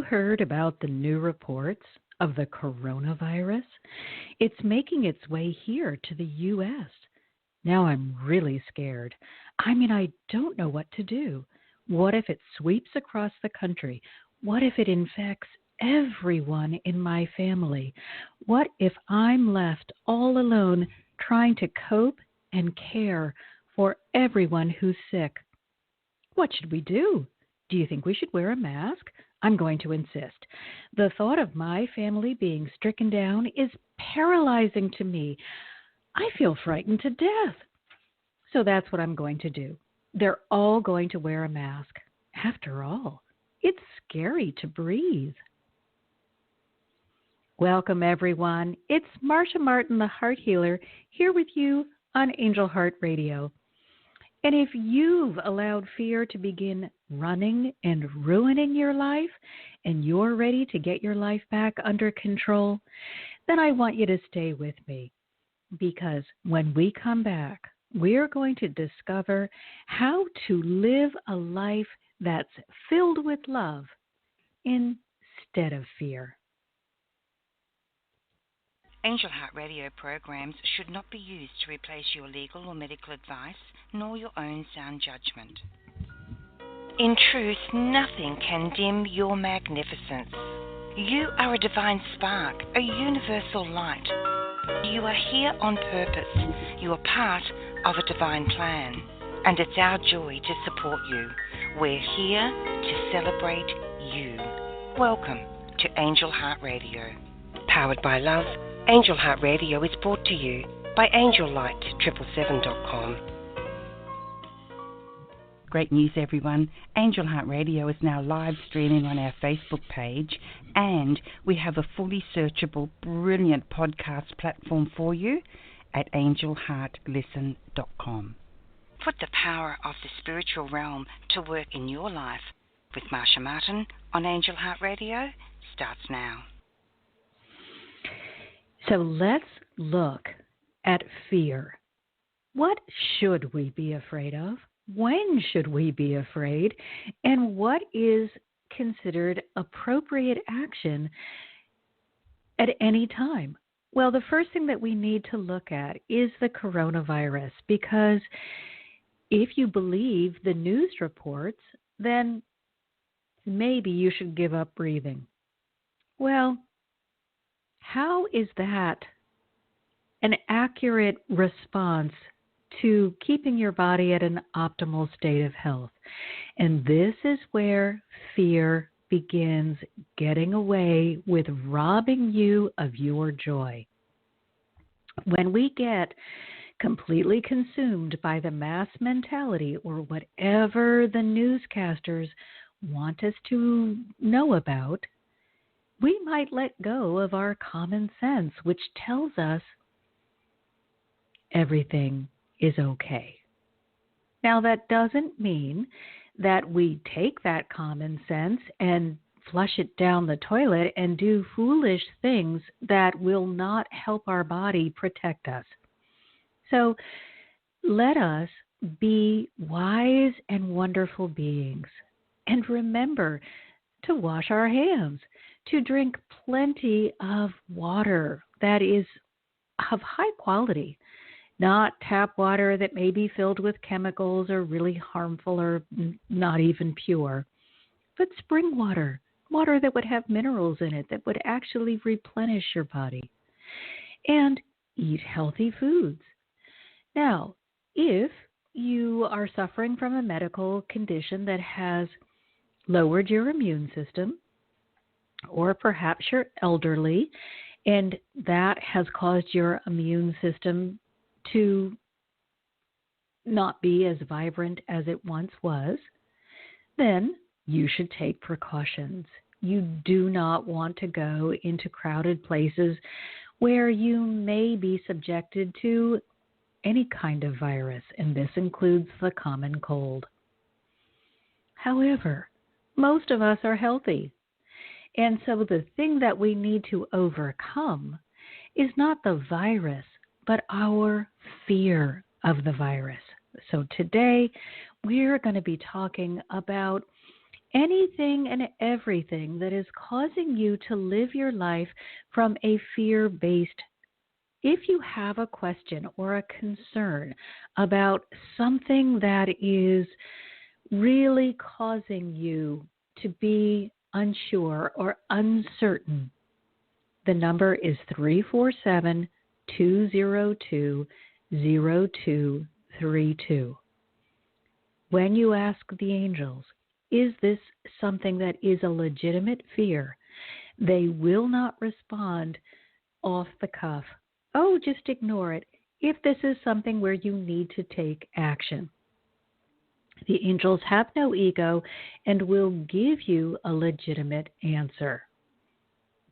heard about the new reports of the coronavirus? It's making its way here to the U.S. Now I'm really scared. I don't know what to do. What if it sweeps across the country? What if it infects everyone in my family? What if I'm left all alone trying to cope and care for everyone who's sick? What should we do? Do you think we should wear a mask? I'm going to insist. The thought of my family being stricken down is paralyzing to me. I feel frightened to death. So that's what I'm going to do. They're all going to wear a mask. After all, it's scary to breathe. Welcome, everyone. It's Marcia Martin, the Heart Healer, here with you on Angel Heart Radio. And if you've allowed fear to begin running and ruining your life, and you're ready to get your life back under control, then I want you to stay with me. Because when we come back, we're going to discover how to live a life that's filled with love instead of fear. Angel Heart Radio programs should not be used to replace your legal or medical advice, nor your own sound judgment. In truth, nothing can dim your magnificence. You are a divine spark, a universal light. You are here on purpose. You are part of a divine plan, and it's our joy to support you. We're here to celebrate you. Welcome to Angel Heart Radio. Powered by love, Angel Heart Radio is brought to you by AngelLight777.com. Great news, everyone. Angel Heart Radio is now live streaming on our Facebook page, and we have a fully searchable, brilliant podcast platform for you at AngelHeartListen.com. Put the power of the spiritual realm to work in your life with Marcia Martin on Angel Heart Radio starts now. So let's look at fear. What should we be afraid of? When should we be afraid? And what is considered appropriate action at any time? Well, the first thing that we need to look at is the coronavirus, because if you believe the news reports, then maybe you should give up breathing. Well, how is that an accurate response to keeping your body at an optimal state of health? And this is where fear begins getting away with robbing you of your joy. When we get completely consumed by the mass mentality or whatever the newscasters want us to know about, we might let go of our common sense, which tells us everything is okay. Now, that doesn't mean that we take that common sense and flush it down the toilet and do foolish things that will not help our body protect us. So let us be wise and wonderful beings, and remember to wash our hands, to drink plenty of water that is of high quality, not tap water that may be filled with chemicals or really harmful or not even pure, but spring water, water that would have minerals in it that would actually replenish your body. And eat healthy foods. Now, if you are suffering from a medical condition that has lowered your immune system, or perhaps you're elderly and that has caused your immune system to not be as vibrant as it once was, then you should take precautions. You do not want to go into crowded places where you may be subjected to any kind of virus, and this includes the common cold. However, most of us are healthy. And so the thing that we need to overcome is not the virus, but our fear of the virus. So today we're going to be talking about anything and everything that is causing you to live your life from a fear-based. If you have a question or a concern about something that is really causing you to be unsure or uncertain, the number is 347-202-0232. When you ask the angels, is this something that is a legitimate fear? They will not respond off the cuff. Oh, just ignore it. If this is something where you need to take action. The angels have no ego and will give you a legitimate answer.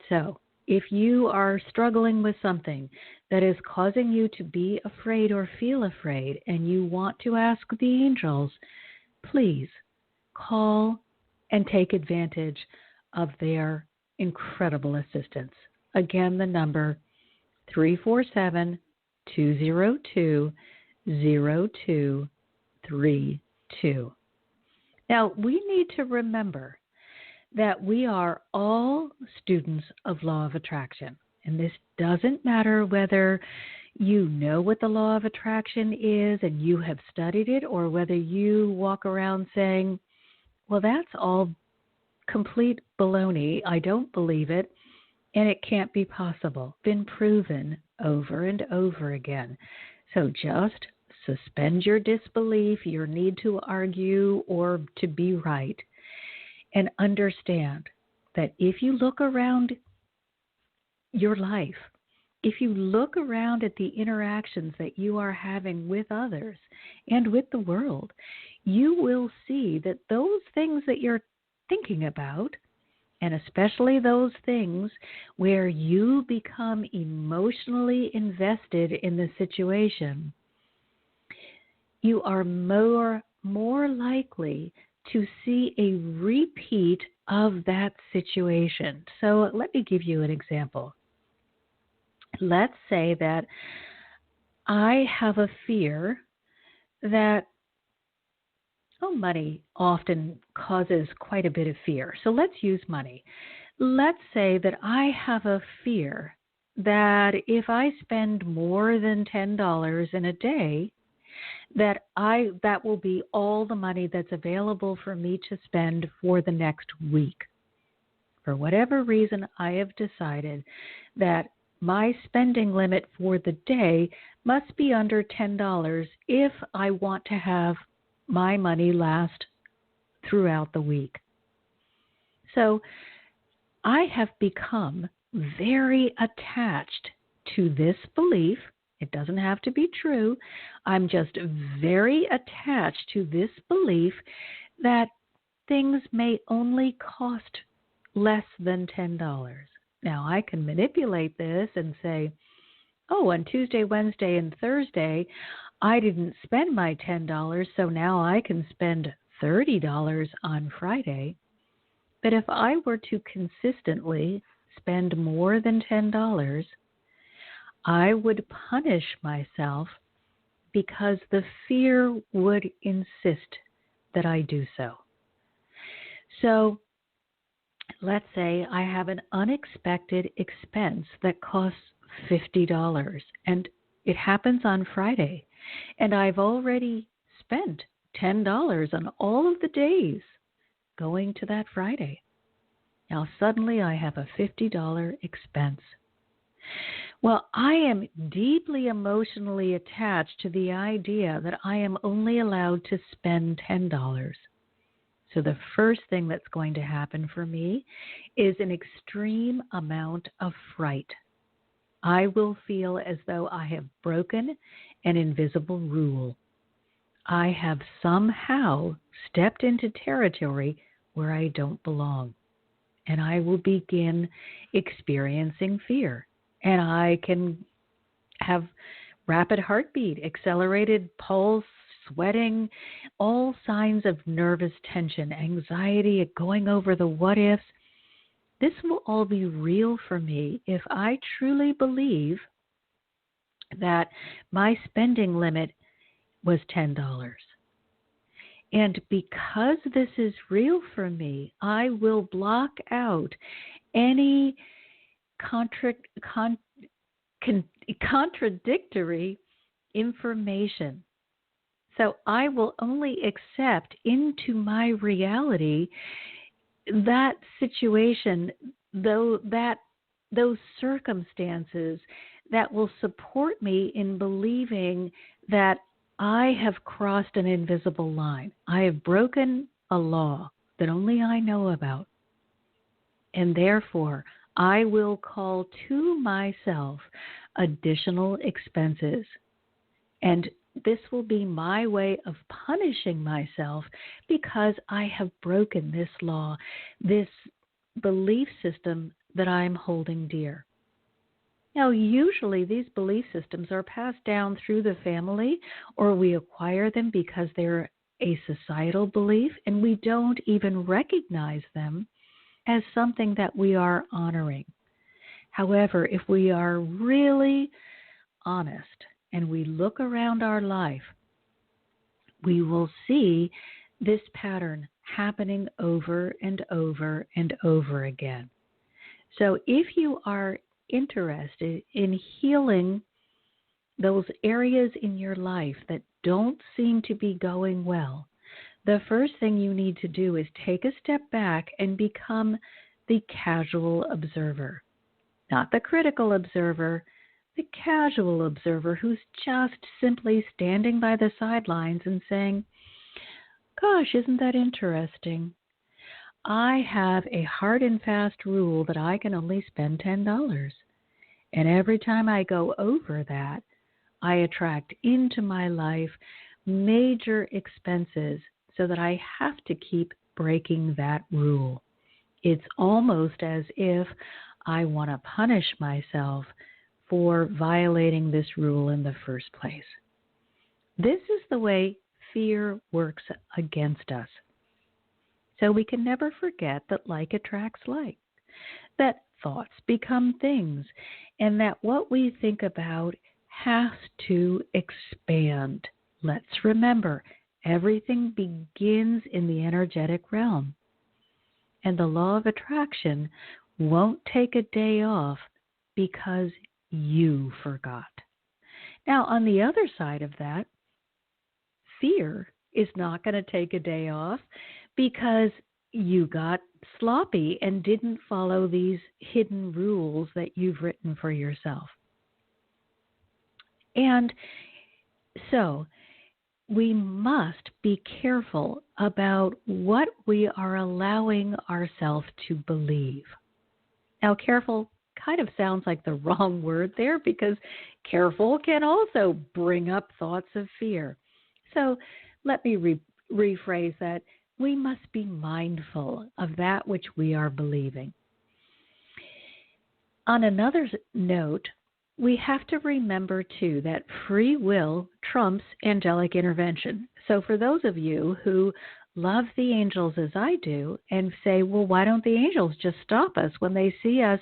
So, if you are struggling with something that is causing you to be afraid or feel afraid and you want to ask the angels, please call and take advantage of their incredible assistance. Again, the number 347-202-0232. Now, we need to remember that we are all students of law of attraction. And this doesn't matter whether you know what the law of attraction is and you have studied it, or whether you walk around saying, well, that's all complete baloney. I don't believe it, and it can't be possible. Been proven over and over again. So just suspend your disbelief, your need to argue or to be right, and understand that if you look around your life, if you look around at the interactions that you are having with others and with the world, you will see that those things that you're thinking about, and especially those things where you become emotionally invested in the situation, you are more likely to see a repeat of that situation. So let me give you an example. Let's say that I have a fear that, money often causes quite a bit of fear. So let's use money. Let's say that I have a fear that if I spend more than $10 in a day, that will be all the money that's available for me to spend for the next week. For whatever reason, I have decided that my spending limit for the day must be under $10 if I want to have my money last throughout the week. So I have become very attached to this belief. It doesn't have to be true. I'm just very attached to this belief that things may only cost less than $10. Now, I can manipulate this and say, on Tuesday, Wednesday, and Thursday, I didn't spend my $10, so now I can spend $30 on Friday. But if I were to consistently spend more than $10, I would punish myself because the fear would insist that I do so. So let's say I have an unexpected expense that costs $50, and it happens on Friday, and I've already spent $10 on all of the days going to that Friday. Now suddenly I have a $50 expense. Well, I am deeply emotionally attached to the idea that I am only allowed to spend $10. So the first thing that's going to happen for me is an extreme amount of fright. I will feel as though I have broken an invisible rule. I have somehow stepped into territory where I don't belong. And I will begin experiencing fear. And I can have rapid heartbeat, accelerated pulse, sweating, all signs of nervous tension, anxiety, going over the what ifs. This will all be real for me if I truly believe that my spending limit was $10. And because this is real for me, I will block out any contra- con- contradictory information. So I will only accept into my reality that situation, though that those circumstances that will support me in believing that I have crossed an invisible line. I have broken a law that only I know about. And therefore, I will call to myself additional expenses. And this will be my way of punishing myself because I have broken this law, this belief system that I'm holding dear. Now, usually these belief systems are passed down through the family, or we acquire them because they're a societal belief, and we don't even recognize them as something that we are honoring. However, if we are really honest and we look around our life, we will see this pattern happening over and over and over again. So if you are interested in healing those areas in your life that don't seem to be going well, the first thing you need to do is take a step back and become the casual observer. Not the critical observer, the casual observer who's just simply standing by the sidelines and saying, gosh, isn't that interesting? I have a hard and fast rule that I can only spend $10. And every time I go over that, I attract into my life major expenses so that I have to keep breaking that rule. It's almost as if I want to punish myself for violating this rule in the first place. This is the way fear works against us. So we can never forget that like attracts like, that thoughts become things, and that what we think about has to expand. Let's remember, everything begins in the energetic realm. And the law of attraction won't take a day off because you forgot. Now, on the other side of that, fear is not going to take a day off because you got sloppy and didn't follow these hidden rules that you've written for yourself. And so we must be careful about what we are allowing ourselves to believe. Now, careful kind of sounds like the wrong word there because careful can also bring up thoughts of fear. So let me rephrase that. We must be mindful of that which we are believing. On another note, we have to remember, too, that free will trumps angelic intervention. So for those of you who love the angels as I do and say, well, why don't the angels just stop us when they see us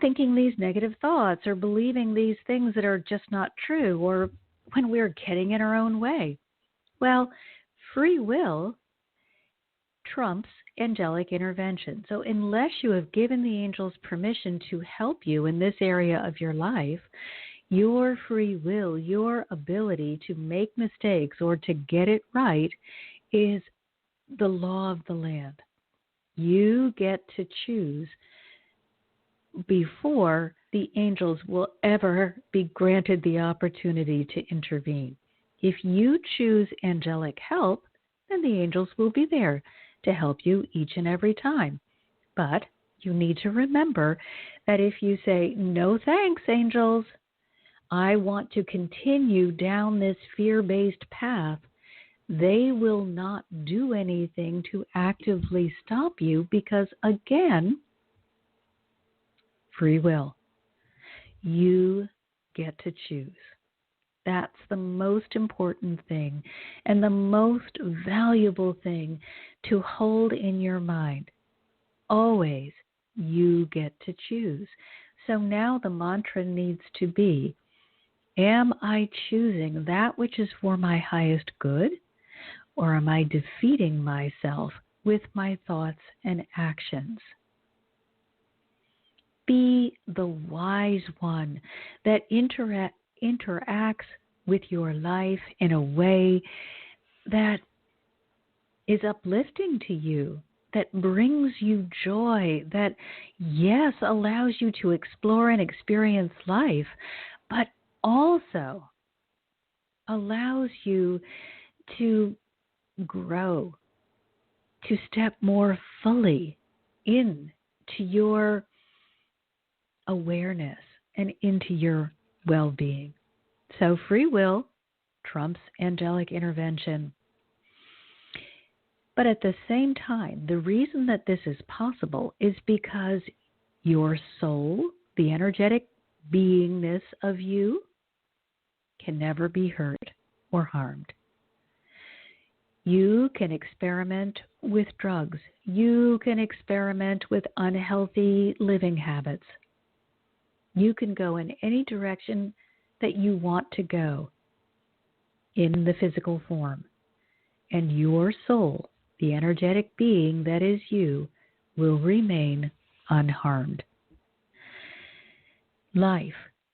thinking these negative thoughts or believing these things that are just not true, or when we're getting in our own way? Well, free will trumps angelic intervention. So unless you have given the angels permission to help you in this area of your life, your free will, your ability to make mistakes or to get it right is the law of the land. You get to choose before the angels will ever be granted the opportunity to intervene. If you choose angelic help, then the angels will be there to help you each and every time. But you need to remember that if you say, no thanks, angels, I want to continue down this fear-based path, they will not do anything to actively stop you because, again, free will. You get to choose. That's the most important thing and the most valuable thing to hold in your mind. Always, you get to choose. So now the mantra needs to be, am I choosing that which is for my highest good, or am I defeating myself with my thoughts and actions? Be the wise one that interacts with your life in a way that is uplifting to you, that brings you joy, that, yes, allows you to explore and experience life, but also allows you to grow, to step more fully into your awareness and into your well-being. So free will trumps angelic intervention. But at the same time, the reason that this is possible is because your soul, the energetic beingness of you, can never be hurt or harmed. You can experiment with drugs. You can experiment with unhealthy living habits. You can go in any direction that you want to go in the physical form. And your soul, the energetic being that is you, will remain unharmed. Life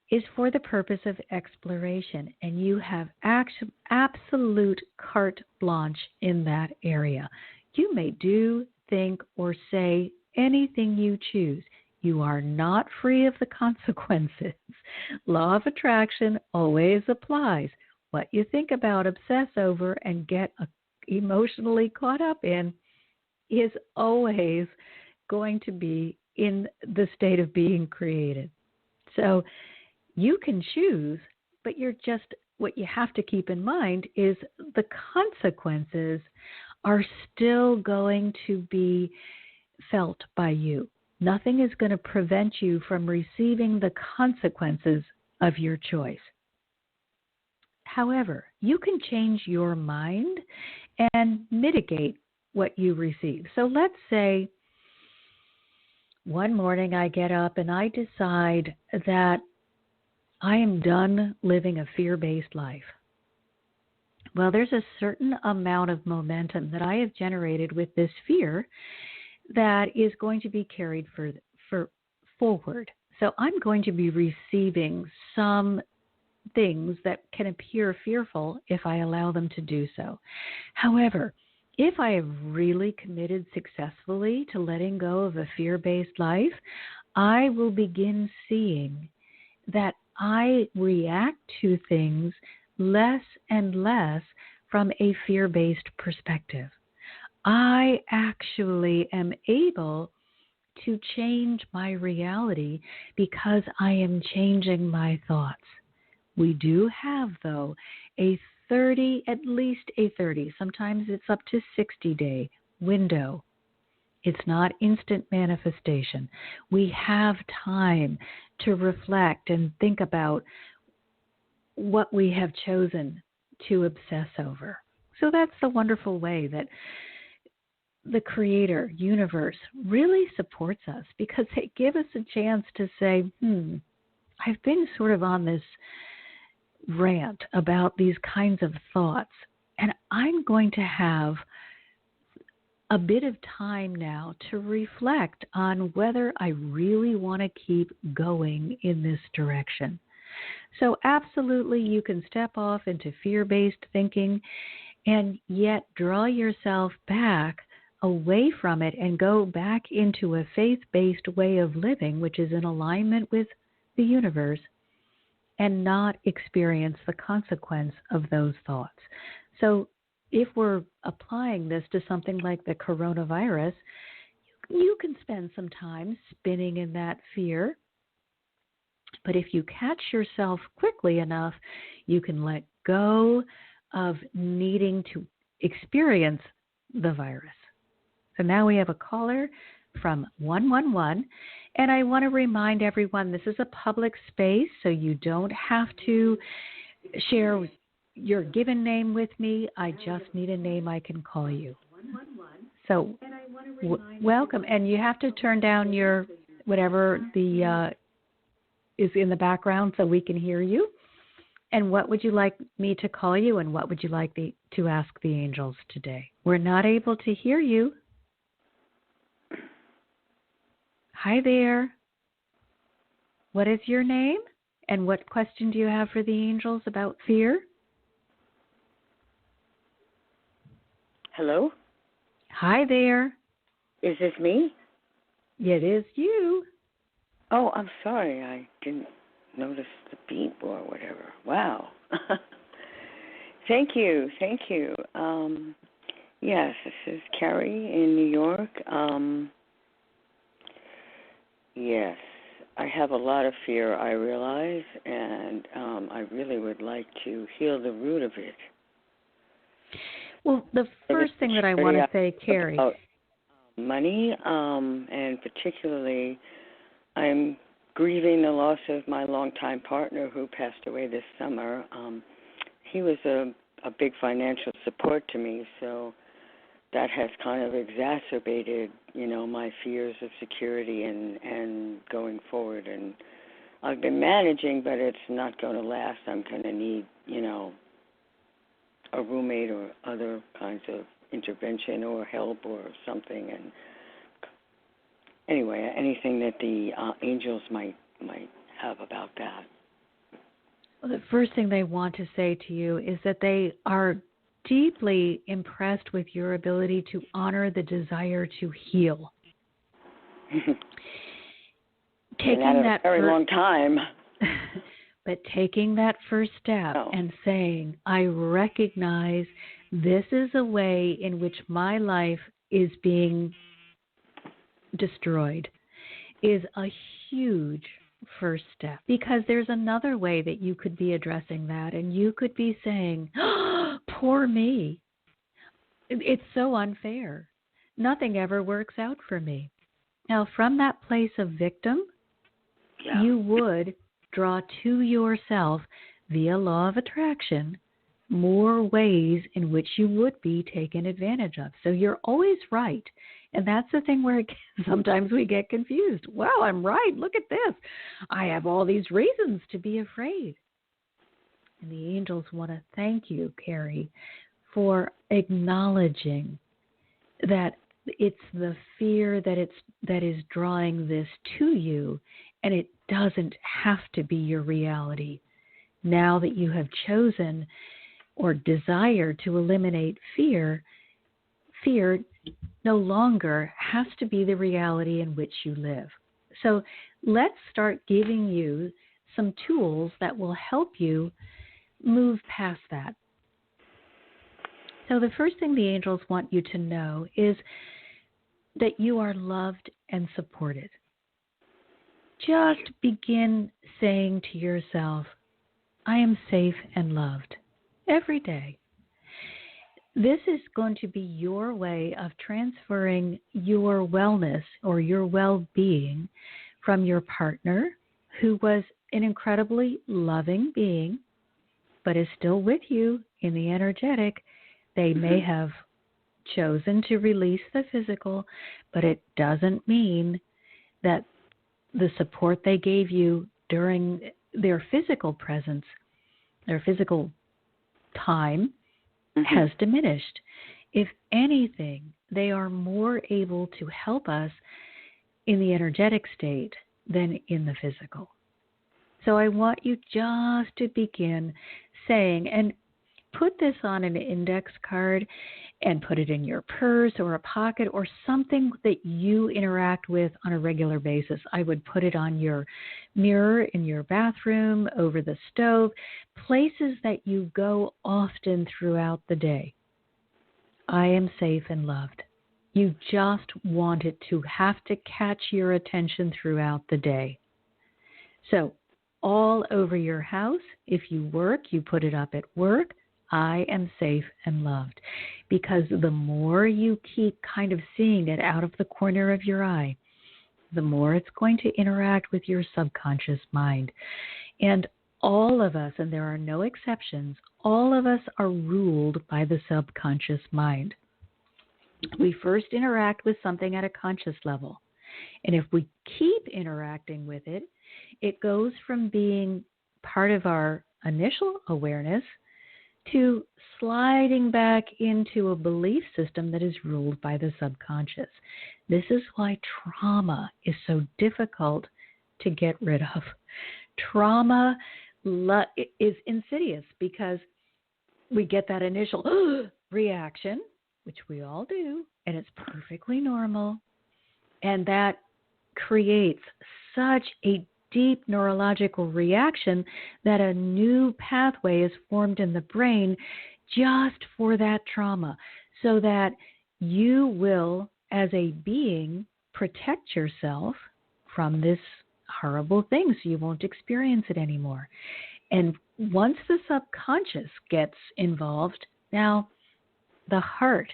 is for the purpose of exploration, and you have absolute carte blanche in that area. You may do, think, or say anything you choose. You are not free of the consequences. Law of attraction always applies. What you think about, obsess over, and get emotionally caught up in is always going to be in the state of being created. So you can choose, but what you have to keep in mind is the consequences are still going to be felt by you. Nothing is going to prevent you from receiving the consequences of your choice. However, you can change your mind and mitigate what you receive. So let's say one morning I get up and I decide that I am done living a fear-based life. Well, there's a certain amount of momentum that I have generated with this fear that is going to be carried forward. So I'm going to be receiving some things that can appear fearful if I allow them to do so. However, if I have really committed successfully to letting go of a fear-based life, I will begin seeing that I react to things less and less from a fear-based perspective. I actually am able to change my reality because I am changing my thoughts. We do have, though, at least a 30, sometimes it's up to 60-day window. It's not instant manifestation. We have time to reflect and think about what we have chosen to obsess over. So that's the wonderful way that the Creator, universe, really supports us, because they give us a chance to say, I've been sort of on this rant about these kinds of thoughts, and I'm going to have a bit of time now to reflect on whether I really want to keep going in this direction. So absolutely, you can step off into fear-based thinking and yet draw yourself back away from it and go back into a faith-based way of living, which is in alignment with the universe, and not experience the consequence of those thoughts. So if we're applying this to something like the coronavirus, you can spend some time spinning in that fear. But if you catch yourself quickly enough, you can let go of needing to experience the virus. So now we have a caller from 111. And I want to remind everyone, this is a public space, so you don't have to share your given name with me. I just need a name I can call you. So welcome. And you have to turn down your whatever is in the background so we can hear you. And what would you like me to call you, and what would you like to ask the angels today? We're not able to hear you. Hi there. What is your name? And what question do you have for the angels about fear? Hello? Hi there. Is this me? It is you. Oh, I'm sorry. I didn't notice the beep or whatever. Wow. Thank you. Yes, this is Carrie in New York. Yes, I have a lot of fear, I realize, and I really would like to heal the root of it. Well, the first thing that I want to say, Carrie, about money, and particularly I'm grieving the loss of my longtime partner who passed away this summer. He was a big financial support to me, so that has kind of exacerbated, my fears of security and going forward. And I've been managing, but it's not going to last. I'm going to need, a roommate or other kinds of intervention or help or something. And anyway, anything that the angels might have about that. well, the first thing they want to say to you is that they are deeply impressed with your ability to honor the desire to heal. Taking that a very long time. But taking that first step and saying, I recognize this is a way in which my life is being destroyed is a huge first step, because there's another way that you could be addressing that, and you could be saying, oh, poor me. It's so unfair. Nothing ever works out for me. Now, from that place of victim, you would draw to yourself, via law of attraction, more ways in which you would be taken advantage of. So you're always right. And that's the thing where sometimes we get confused. Well, I'm right. Look at this. I have all these reasons to be afraid. And the angels want to thank you, Carrie, for acknowledging that it's the fear that is drawing this to you, and it doesn't have to be your reality. Now that you have chosen or desire to eliminate fear, fear no longer has to be the reality in which you live. So let's start giving you some tools that will help you move past that. So the first thing the angels want you to know is that you are loved and supported. Just begin saying to yourself, I am safe and loved every day. This is going to be your way of transferring your wellness or your well-being from your partner, who was an incredibly loving being, but is still with you in the energetic. They may have chosen to release the physical, but it doesn't mean that the support they gave you during their physical presence, their physical time, has diminished. If anything, they are more able to help us in the energetic state than in the physical. So I want you just to begin saying, and put this on an index card and put it in your purse or a pocket or something that you interact with on a regular basis. I would put it on your mirror in your bathroom, over the stove, places that you go often throughout the day. I am safe and loved. You just want it to have to catch your attention throughout the day. So all over your house, if you work, you put it up at work. I am safe and loved. Because the more you keep kind of seeing it out of the corner of your eye, the more it's going to interact with your subconscious mind. And all of us, and there are no exceptions, all of us are ruled by the subconscious mind. We first interact with something at a conscious level. And if we keep interacting with it, it goes from being part of our initial awareness to sliding back into a belief system that is ruled by the subconscious. This is why trauma is so difficult to get rid of. Trauma is insidious because we get that initial reaction, which we all do, and it's perfectly normal. And that creates such a deep neurological reaction that a new pathway is formed in the brain just for that trauma, so that you will, as a being, protect yourself from this horrible thing so you won't experience it anymore. And once the subconscious gets involved, now the heart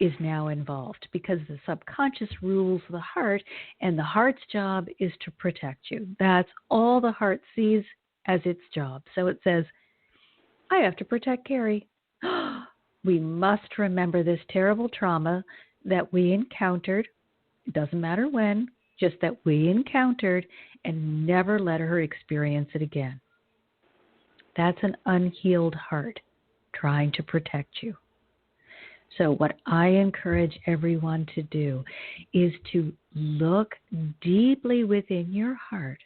is now involved because the subconscious rules the heart, and the heart's job is to protect you. That's all the heart sees as its job. So it says, I have to protect Carrie. We must remember this terrible trauma that we encountered. It doesn't matter when, just that we encountered, and never let her experience it again. That's an unhealed heart trying to protect you. So what I encourage everyone to do is to look deeply within your heart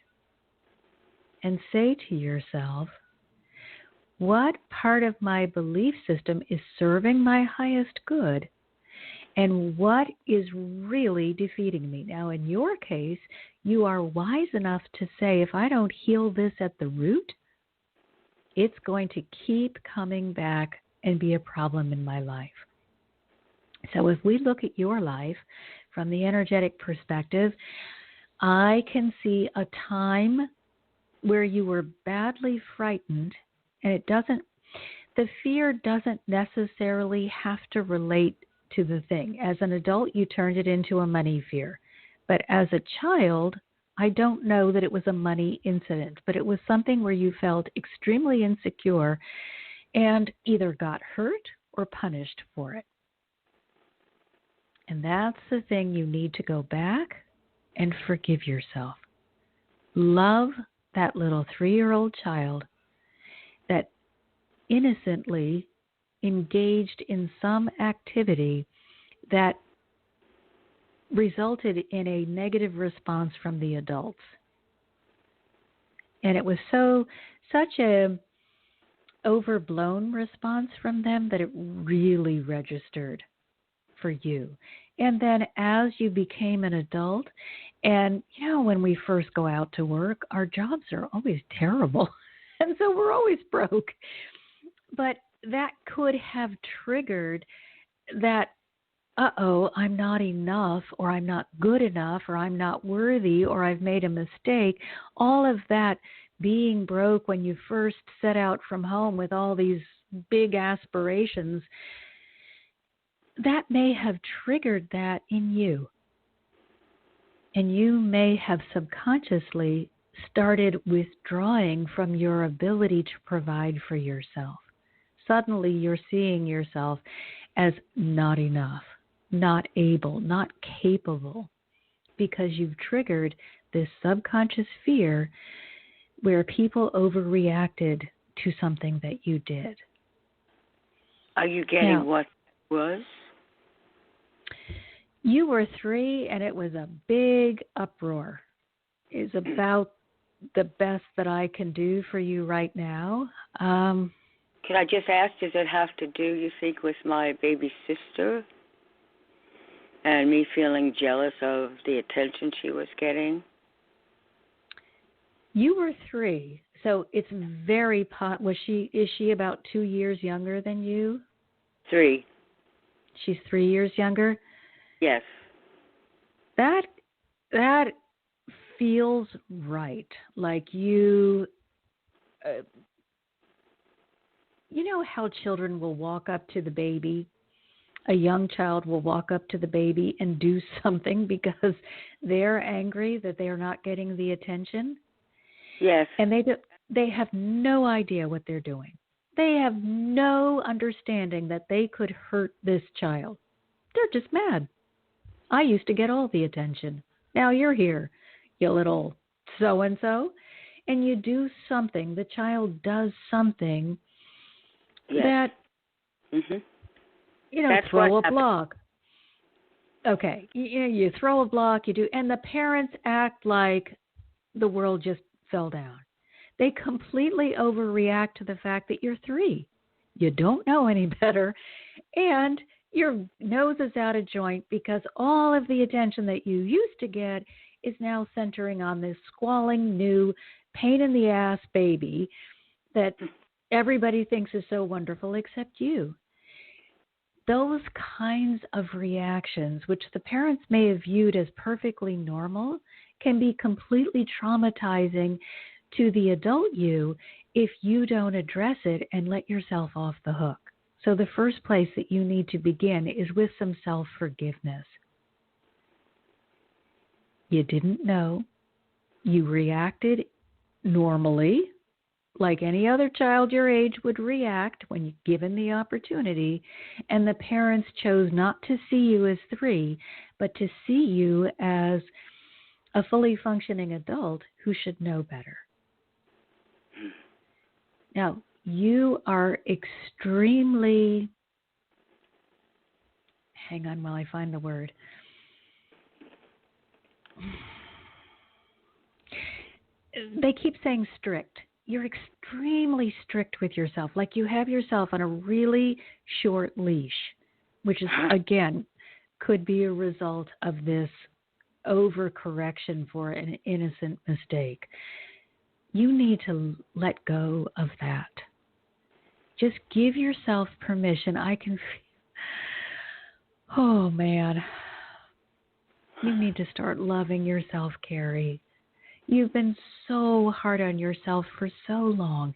and say to yourself, what part of my belief system is serving my highest good, and what is really defeating me? Now, in your case, you are wise enough to say, if I don't heal this at the root, it's going to keep coming back and be a problem in my life. So if we look at your life from the energetic perspective, I can see a time where you were badly frightened, and the fear doesn't necessarily have to relate to the thing. As an adult, you turned it into a money fear. But as a child, I don't know that it was a money incident, but it was something where you felt extremely insecure and either got hurt or punished for it. And that's the thing you need to go back and forgive yourself. Love that little 3-year-old child that innocently engaged in some activity that resulted in a negative response from the adults. And it was such a overblown response from them that it really registered for you. And then as you became an adult, and when we first go out to work, our jobs are always terrible. And so we're always broke. But that could have triggered that, I'm not enough, or I'm not good enough, or I'm not worthy, or I've made a mistake. All of that being broke when you first set out from home with all these big aspirations, that may have triggered that in you. And you may have subconsciously started withdrawing from your ability to provide for yourself. Suddenly you're seeing yourself as not enough, not able, not capable, because you've triggered this subconscious fear where people overreacted to something that you did. Are you getting what it was? You were 3, and it was a big uproar. It's about the best that I can do for you right now. Can I just ask, does it have to do, you think, with my baby sister and me feeling jealous of the attention she was getting? You were 3, so it's very is she about 2 years younger than you? 3. She's 3 years younger? Yes. That feels right. Like you know how children will walk up to the baby? A young child will walk up to the baby and do something because they're angry that they're not getting the attention. Yes. And they have no idea what they're doing. They have no understanding that they could hurt this child. They're just mad. I used to get all the attention. Now you're here, you little so-and-so. and you do something, the child does something Yes. that, Mhm. That's throw a block. Okay, you throw a block, you do, and the parents act like the world just fell down. They completely overreact to the fact that you're 3. You don't know any better, and your nose is out of joint because all of the attention that you used to get is now centering on this squalling new pain in the ass baby that everybody thinks is so wonderful except you. Those kinds of reactions, which the parents may have viewed as perfectly normal, can be completely traumatizing to the adult you if you don't address it and let yourself off the hook. So the first place that you need to begin is with some self-forgiveness. You didn't know. You reacted normally, like any other child your age would react when given the opportunity, and the parents chose not to see you as 3, but to see you as a fully functioning adult who should know better. Now, you are extremely, hang on while I find the word. They keep saying strict. You're extremely strict with yourself, like you have yourself on a really short leash, which is, again, could be a result of this overcorrection for an innocent mistake. You need to let go of that. Just give yourself permission. I can feel, oh man, you need to start loving yourself, Carrie. You've been so hard on yourself for so long.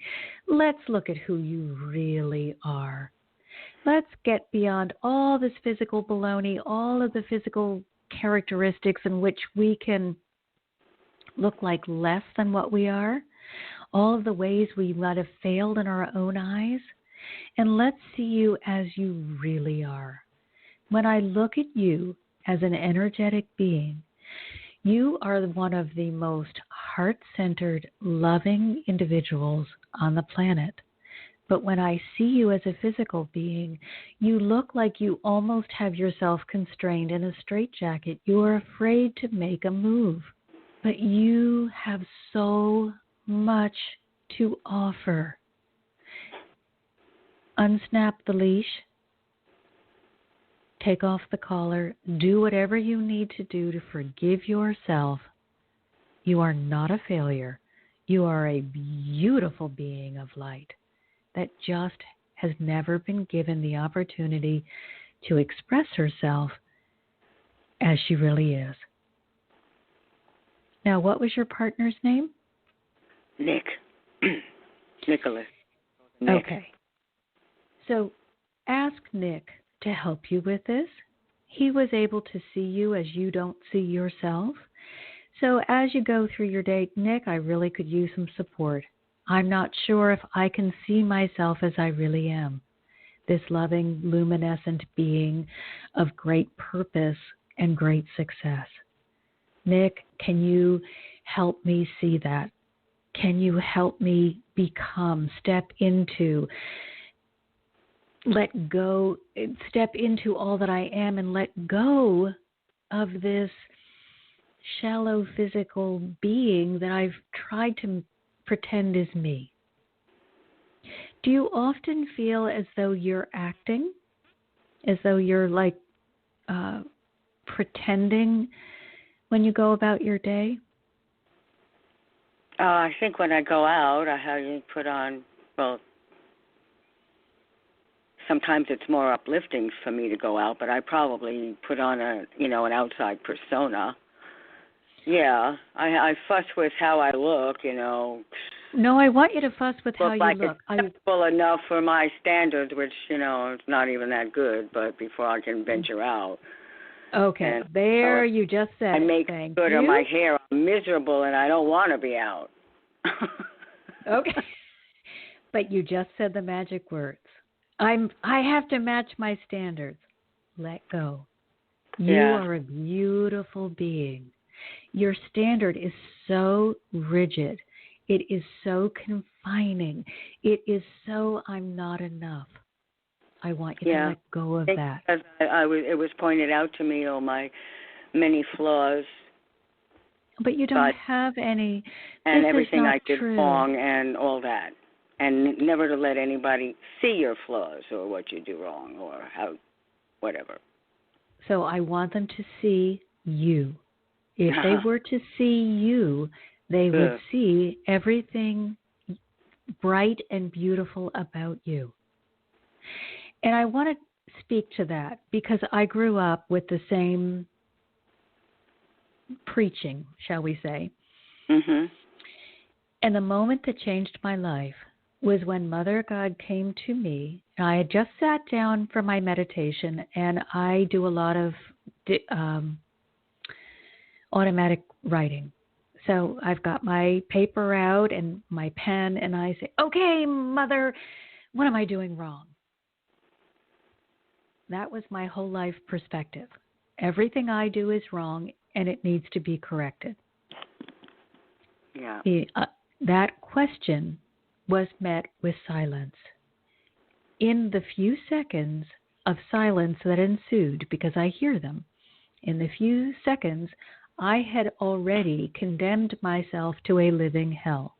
Let's look at who you really are. Let's get beyond all this physical baloney, all of the physical characteristics in which we can look like less than what we are, all of the ways we might have failed in our own eyes, and let's see you as you really are. When I look at you as an energetic being, you are one of the most heart-centered, loving individuals on the planet. But when I see you as a physical being, you look like you almost have yourself constrained in a straitjacket. You are afraid to make a move. But you have so much to offer. Unsnap the leash. Take off the collar. Do whatever you need to do to forgive yourself. You are not a failure. You are a beautiful being of light that just has never been given the opportunity to express herself as she really is. Now, what was your partner's name? Nick. Nicholas. Nick. Okay. So ask Nick to help you with this. He was able to see you as you don't see yourself. So as you go through your day, Nick, I really could use some support. I'm not sure if I can see myself as I really am. This loving, luminescent being of great purpose and great success. Nick, can you help me see that? Can you help me step into, let go, step into all that I am and let go of this shallow physical being that I've tried to pretend is me? Do you often feel as though you're acting, as though you're like pretending when you go about your day? I think when I go out, I have you put on, well, sometimes it's more uplifting for me to go out, but I probably put on an outside persona. Yeah, I fuss with how I look, No, I want you to fuss with how you like look. acceptable enough for my standards, which, is not even that good, but before I can venture out. Okay, And there you just said I make Thank good you. on my hair. I'm miserable and I don't want to be out. Okay. But you just said the magic words. I have to match my standards. Let go. You are a beautiful being. Your standard is so rigid. It is so confining. It is so, I'm not enough. I want you to let go of that. It was pointed out to me, all my many flaws. But you don't have any. And this everything is not I did true. wrong and all that. And never to let anybody see your flaws or what you do wrong or how, whatever. So I want them to see you. If they were to see you, they would see everything bright and beautiful about you. And I want to speak to that because I grew up with the same preaching, shall we say. Mm-hmm. And the moment that changed my life was when Mother God came to me. I had just sat down for my meditation, and I do a lot of automatic writing. So I've got my paper out and my pen, and I say, okay, Mother, what am I doing wrong? That was my whole life perspective. Everything I do is wrong, and it needs to be corrected. Yeah. That question was met with silence. In the few seconds of silence that ensued, because I hear them, in the few seconds, I had already condemned myself to a living hell.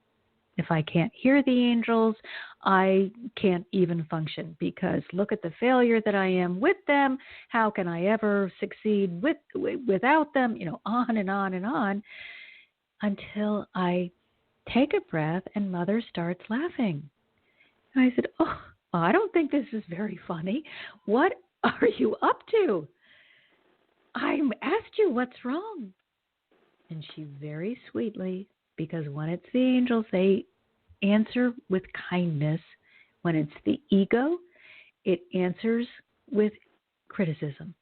If I can't hear the angels, I can't even function because look at the failure that I am with them. How can I ever succeed without them? On and on and on until I take a breath and Mother starts laughing. And I said, oh, I don't think this is very funny. What are you up to? I asked you what's wrong. And she very sweetly, because when it's the angels, they answer with kindness. When it's the ego, it answers with criticism.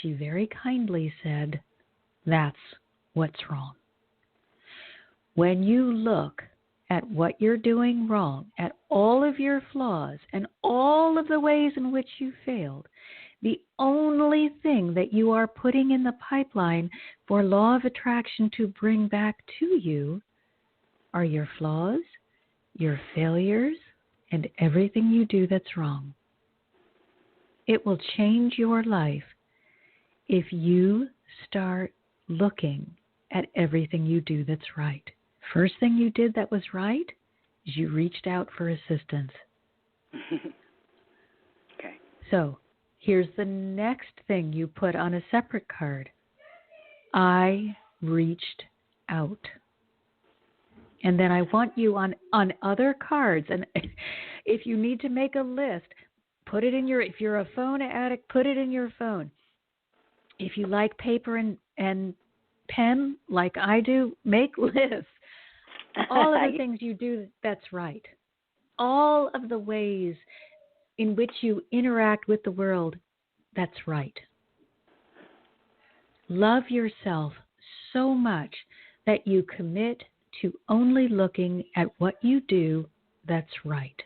She very kindly said, that's what's wrong. When you look at what you're doing wrong, at all of your flaws and all of the ways in which you failed, the only thing that you are putting in the pipeline for law of attraction to bring back to you are your flaws, your failures, and everything you do that's wrong. It will change your life if you start looking at everything you do that's right. First thing you did that was right is you reached out for assistance. Okay. So here's the next thing you put on a separate card. I reached out. And then I want you on other cards. And if you need to make a list, put it in if you're a phone addict, put it in your phone. If you like paper and pen like I do, make lists. All of the things you do, that's right. All of the ways in which you interact with the world, that's right. Love yourself so much that you commit to only looking at what you do that's right.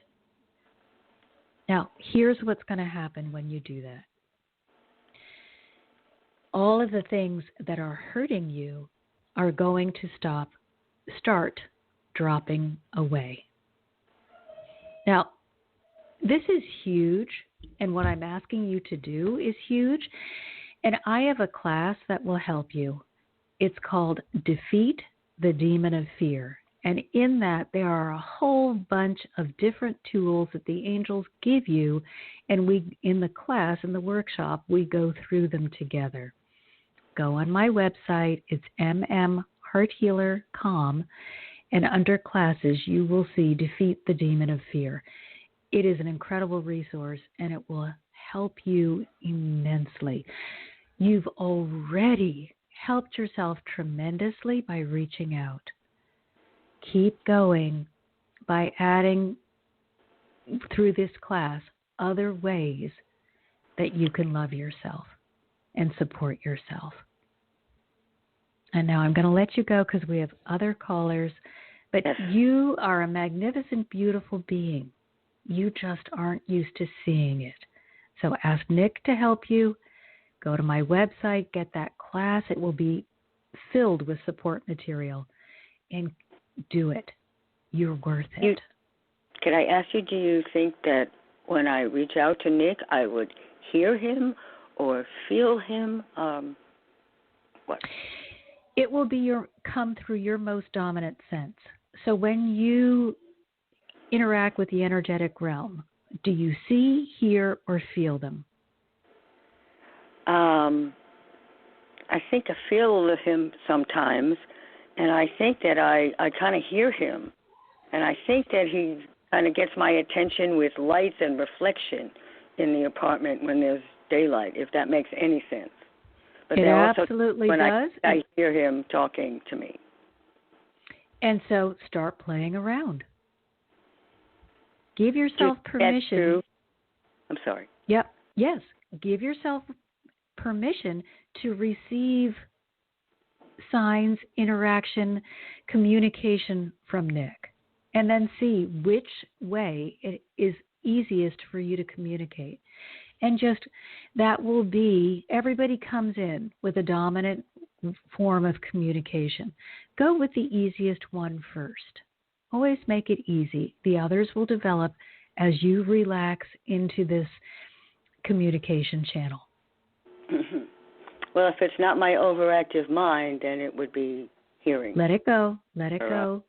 Now, here's what's going to happen when you do that. All of the things that are hurting you are going to start dropping away. Now, this is huge, and what I'm asking you to do is huge, and I have a class that will help you. It's called Defeat the Demon of Fear, and in that there are a whole bunch of different tools that the angels give you, and we, in the class, in the workshop, we go through them together. Go on my website, it's mmhearthealer.com, and under classes you will see Defeat the Demon of Fear. It is an incredible resource, and it will help you immensely. You've already helped yourself tremendously by reaching out. Keep going by adding, through this class, other ways that you can love yourself and support yourself. And now I'm going to let you go because we have other callers, but you are a magnificent, beautiful being. You just aren't used to seeing it. So ask Nick to help you. Go to my website, get that class. It will be filled with support material. And do it. You're worth it. Can I ask you, do you think that when I reach out to Nick, I would hear him or feel him? What? It will be come through your most dominant sense. So when you interact with the energetic realm, do you see, hear, or feel them? I think I feel him sometimes, and I think that I kind of hear him, and I think that he kind of gets my attention with lights and reflection in the apartment when there's daylight, if that makes any sense. But it also, absolutely when does. I hear him talking to me. And so start playing around. Give yourself permission. I'm sorry. Yep. Yes. Give yourself permission to receive signs, interaction, communication from Nick, and then see which way it is easiest for you to communicate. And just that will be, everybody comes in with a dominant form of communication. Go with the easiest one first. Always make it easy. The others will develop as you relax into this communication channel. Mm-hmm. Well, if it's not my overactive mind, then it would be hearing. Let it go. Let it go.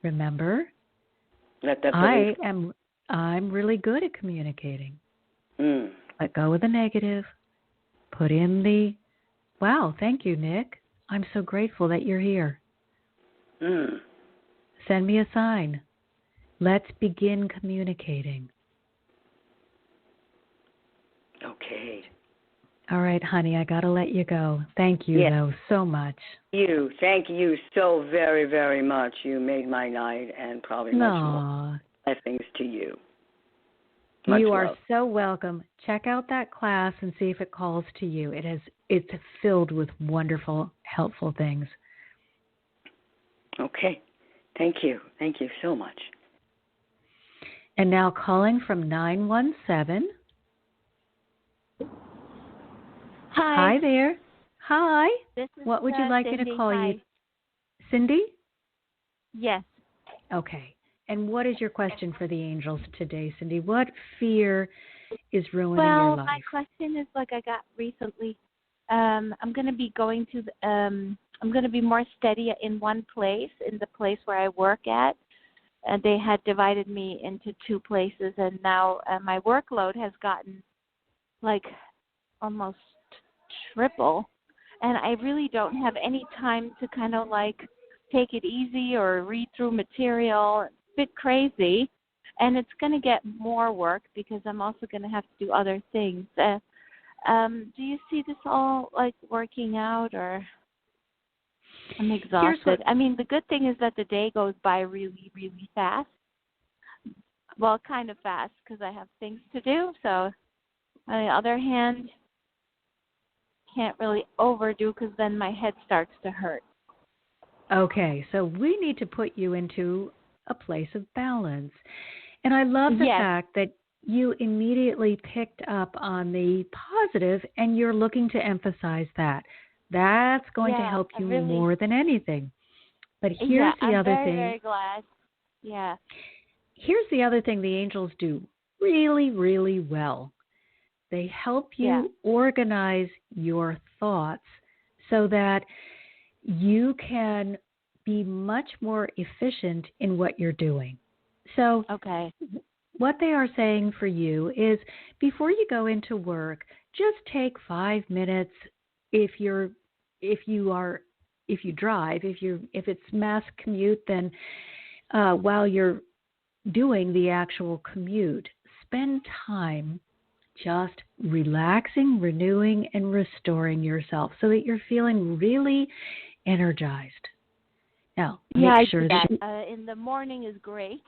Remember, I'm really good at communicating. Let go of the negative. Put in the, wow, thank you, Nick. I'm so grateful that you're here. Send me a sign. Let's begin communicating. Okay. All right, honey, I got to let you go. Thank you, though, so much. Thank you so very, very much. You made my night, and probably much more. Blessings to you. Much you love. are so welcome. Check out that class and see if it calls to you. It's filled with wonderful, helpful things. Okay. Thank you. Thank you so much. And now calling from 917. Hi. Hi there. Hi. What would you like Cindy. me to call Hi. you? Cindy? Yes. Okay. And what is your question for the angels today, Cindy? What fear is ruining your life? Well, my question is like I got recently. I'm going to be going to. I'm going to be more steady in one place, in the place where I work at. And they had divided me into two places, and now my workload has gotten like almost triple, and I really don't have any time to kind of like take it easy or read through material. It's a bit crazy, and it's going to get more work because I'm also going to have to do other things. Do you see this all like working out, or I'm exhausted? I mean, the good thing is that the day goes by really, really fast. Well, kind of fast because I have things to do. So on the other hand, can't really overdo because then my head starts to hurt. Okay, so we need to put you into a place of balance. And I love the fact that you immediately picked up on the positive and you're looking to emphasize that. That's going to help you more than anything. But here's the other thing. I'm very glad. Yeah. Here's the other thing the angels do really, really well. They help you organize your thoughts so that you can be much more efficient in what you're doing. So what they are saying for you is before you go into work, just take 5 minutes if you drive, if it's mass commute, then while you're doing the actual commute, spend time just relaxing, renewing, and restoring yourself so that you're feeling really energized. Now, make sure that in the morning is great,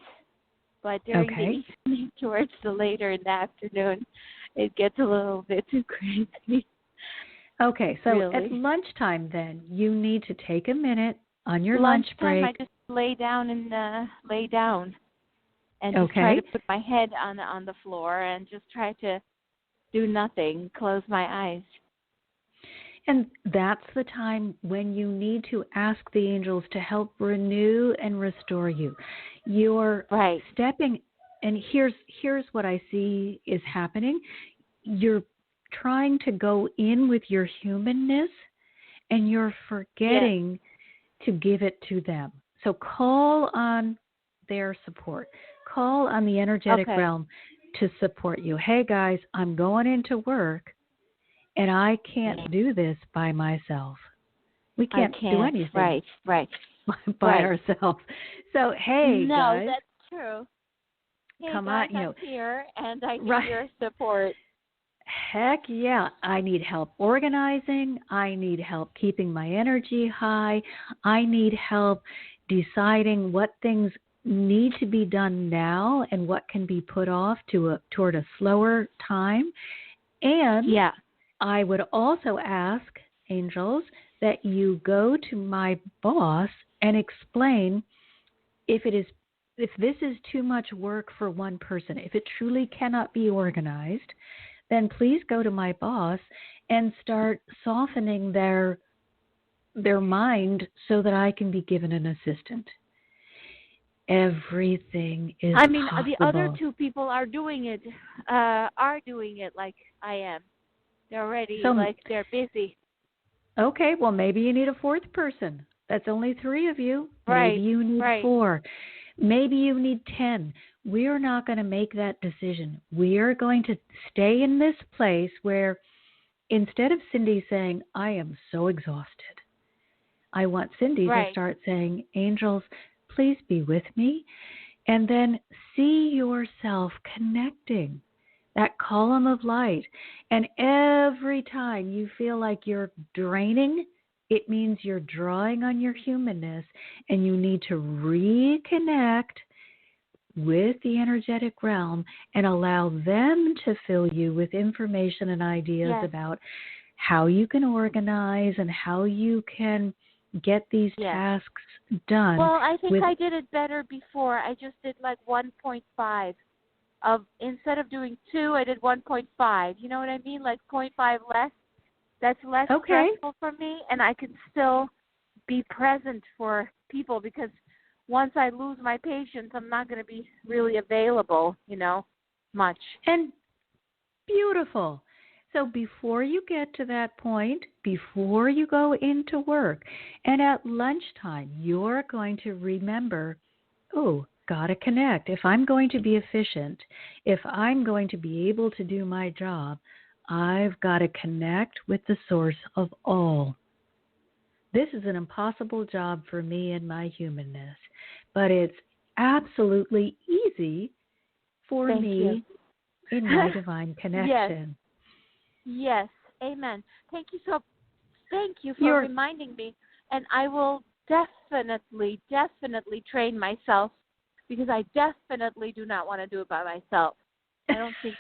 but during the evening, towards the later in the afternoon, it gets a little bit too crazy. Okay, so at lunchtime then, you need to take a minute on your lunch break. I just lay down and just try to put my head on the floor and just try to do nothing, close my eyes. And that's the time when you need to ask the angels to help renew and restore you. You're Right. stepping, and here's what I see is happening. You're trying to go in with your humanness, and you're forgetting to give it to them. So call on their support. Call on the energetic realm to support you. Hey guys, I'm going into work and I can't do this by myself. We can't do anything right. by ourselves. So hey guys, that's true. Hey come guys, on, I'm here and I need your support. Heck yeah. I need help organizing. I need help keeping my energy high. I need help deciding what things need to be done now and what can be put off toward a slower time. And I would also ask, angels, that you go to my boss and explain if this is too much work for one person, if it truly cannot be organized, then please go to my boss and start softening their mind so that I can be given an assistant. Everything is possible. The other two people are doing it like I am. They're already they're busy. Okay, well maybe you need a fourth person. That's only 3 of you. Right. Maybe you need 4. Maybe you need 10. We're not going to make that decision. We are going to stay in this place where instead of Cindy saying, I am so exhausted, I want Cindy to start saying, angels, please be with me. And then see yourself connecting that column of light. And every time you feel like you're draining, it means you're drawing on your humanness and you need to reconnect with the energetic realm and allow them to fill you with information and ideas about how you can organize and how you can get these tasks done. Well, I think I did it better before. I just did like 1.5 instead of doing 2, I did 1.5. You know what I mean? Like 0.5 less. That's less stressful for me, and I can still be present for people because once I lose my patience, I'm not going to be really available, much. And beautiful. So before you get to that point, before you go into work, and at lunchtime, you're going to remember, got to connect. If I'm going to be efficient, if I'm going to be able to do my job, I've got to connect with the source of all. This is an impossible job for me and my humanness, but it's absolutely easy for me in my divine connection. Yes. Amen. Thank you for reminding me, and I will definitely train myself because I definitely do not want to do it by myself. I don't think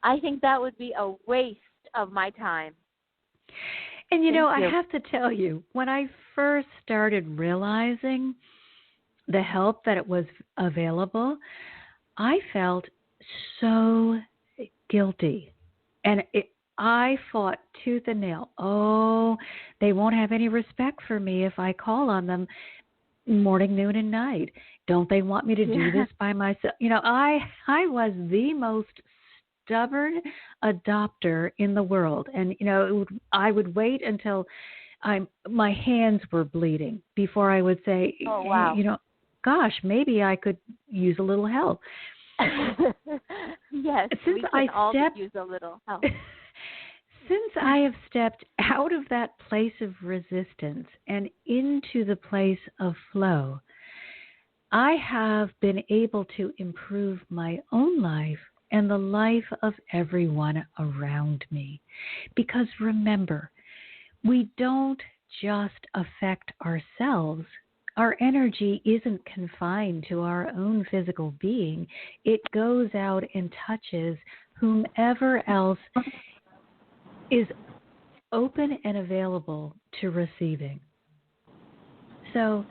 I think that would be a waste of my time. And I have to tell you, when I first started realizing the help that it was available, I felt so guilty. And I fought tooth and nail. Oh, they won't have any respect for me if I call on them morning, noon, and night. Don't they want me to do this by myself? I was the most stubborn adopter in the world. And, I would wait until my hands were bleeding before I would say, gosh, maybe I could use a little help. Yes, since we can all use a little help. Since I have stepped out of that place of resistance and into the place of flow, I have been able to improve my own life and the life of everyone around me. Because remember, we don't just affect ourselves. Our energy isn't confined to our own physical being. It goes out and touches whomever else is open and available to receiving. So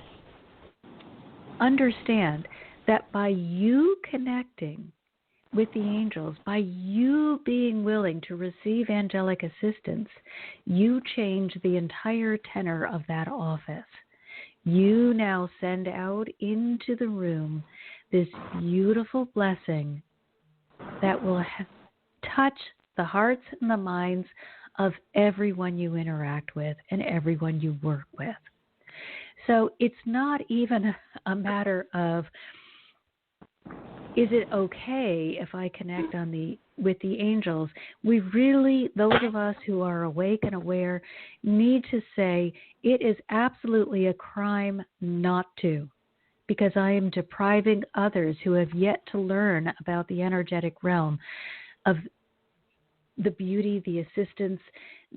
understand that by you connecting with the angels, by you being willing to receive angelic assistance, you change the entire tenor of that office. You now send out into the room this beautiful blessing that will touch the hearts and the minds of everyone you interact with and everyone you work with. So it's not even a matter of, is it okay if I connect with the angels? We really, those of us who are awake and aware, need to say it is absolutely a crime not to, because I am depriving others who have yet to learn about the energetic realm of the beauty, the assistance,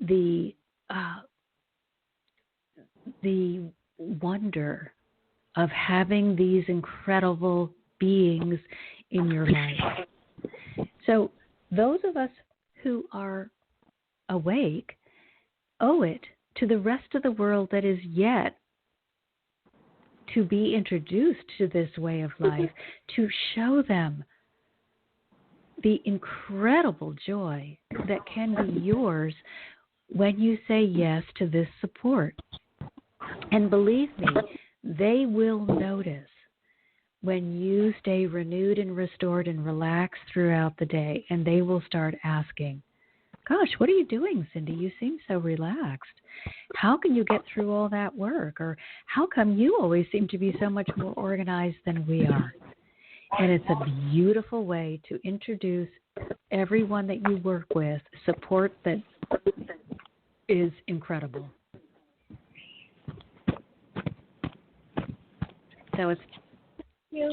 the wonder of having these incredible beings in your life. So those of us who are awake owe it to the rest of the world that is yet to be introduced to this way of life, to show them the incredible joy that can be yours when you say yes to this support. And believe me, they will notice when you stay renewed and restored and relaxed throughout the day, and they will start asking, gosh, what are you doing, Cindy? You seem so relaxed. How can you get through all that work? Or how come you always seem to be so much more organized than we are? And it's a beautiful way to introduce everyone that you work with support that is incredible. So it's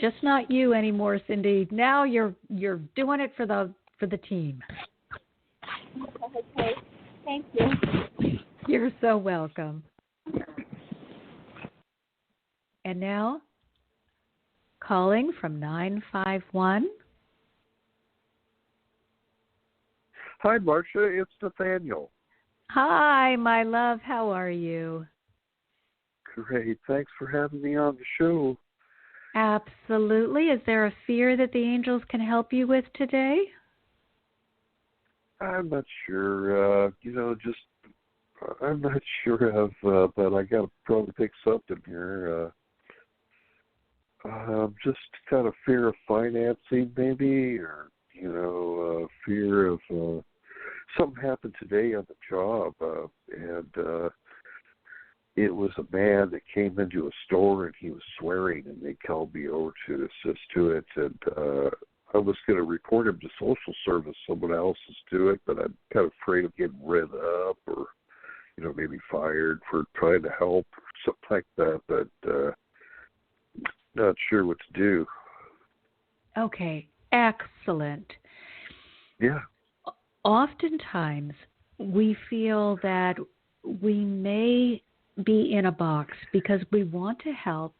just not you anymore, Cindy. Now you're doing it for the team. Okay. Thank you. You're so welcome. And now, calling from 951. Hi, Marcia. It's Nathaniel. Hi, my love. How are you? Great. Thanks for having me on the show. Absolutely. Is there a fear that the angels can help you with today? I'm not sure. I'm not sure of, but I got to probably pick something here. Just kind of fear of financing, maybe, or fear of something happened today on the job, and it was a man that came into a store and he was swearing, and they called me over to assist to it, and I was going to report him to social service. Someone else is doing it, but I'm kind of afraid of getting rid up or, maybe fired for trying to help or something like that, but not sure what to do. Okay, excellent. Yeah. Oftentimes, we feel that we may be in a box because we want to help,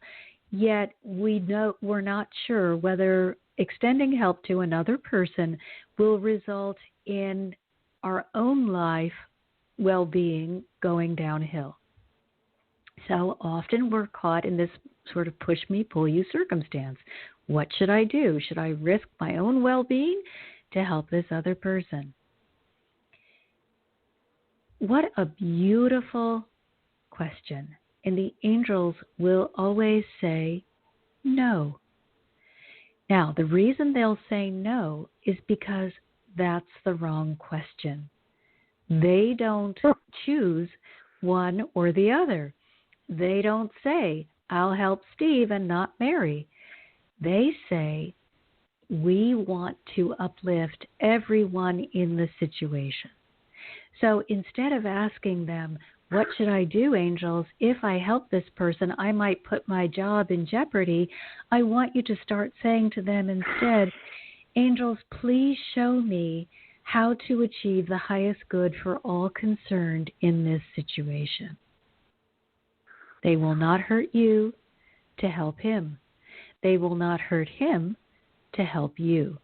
yet we're not sure whether extending help to another person will result in our own life well-being going downhill. So often we're caught in this sort of push me, pull you circumstance. What should I do? Should I risk my own well-being to help this other person? What a beautiful question. And the angels will always say no. Now, the reason they'll say no is because that's the wrong question. They don't choose one or the other. They don't say, I'll help Steve and not Mary. They say, we want to uplift everyone in the situation. So instead of asking them, what should I do, angels? If I help this person, I might put my job in jeopardy. I want you to start saying to them instead, angels, please show me how to achieve the highest good for all concerned in this situation. They will not hurt you to help him. They will not hurt him to help you.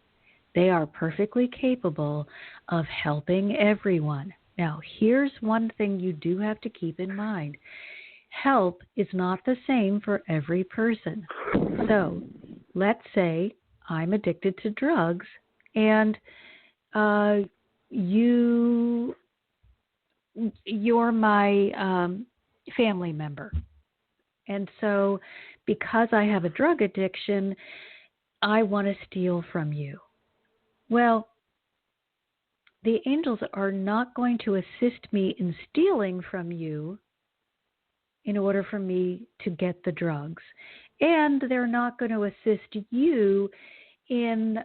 They are perfectly capable of helping everyone. Now, here's one thing you do have to keep in mind. Help is not the same for every person. So, let's say I'm addicted to drugs and you're my family member. And so because I have a drug addiction, I want to steal from you. Well, the angels are not going to assist me in stealing from you in order for me to get the drugs. And they're not going to assist you in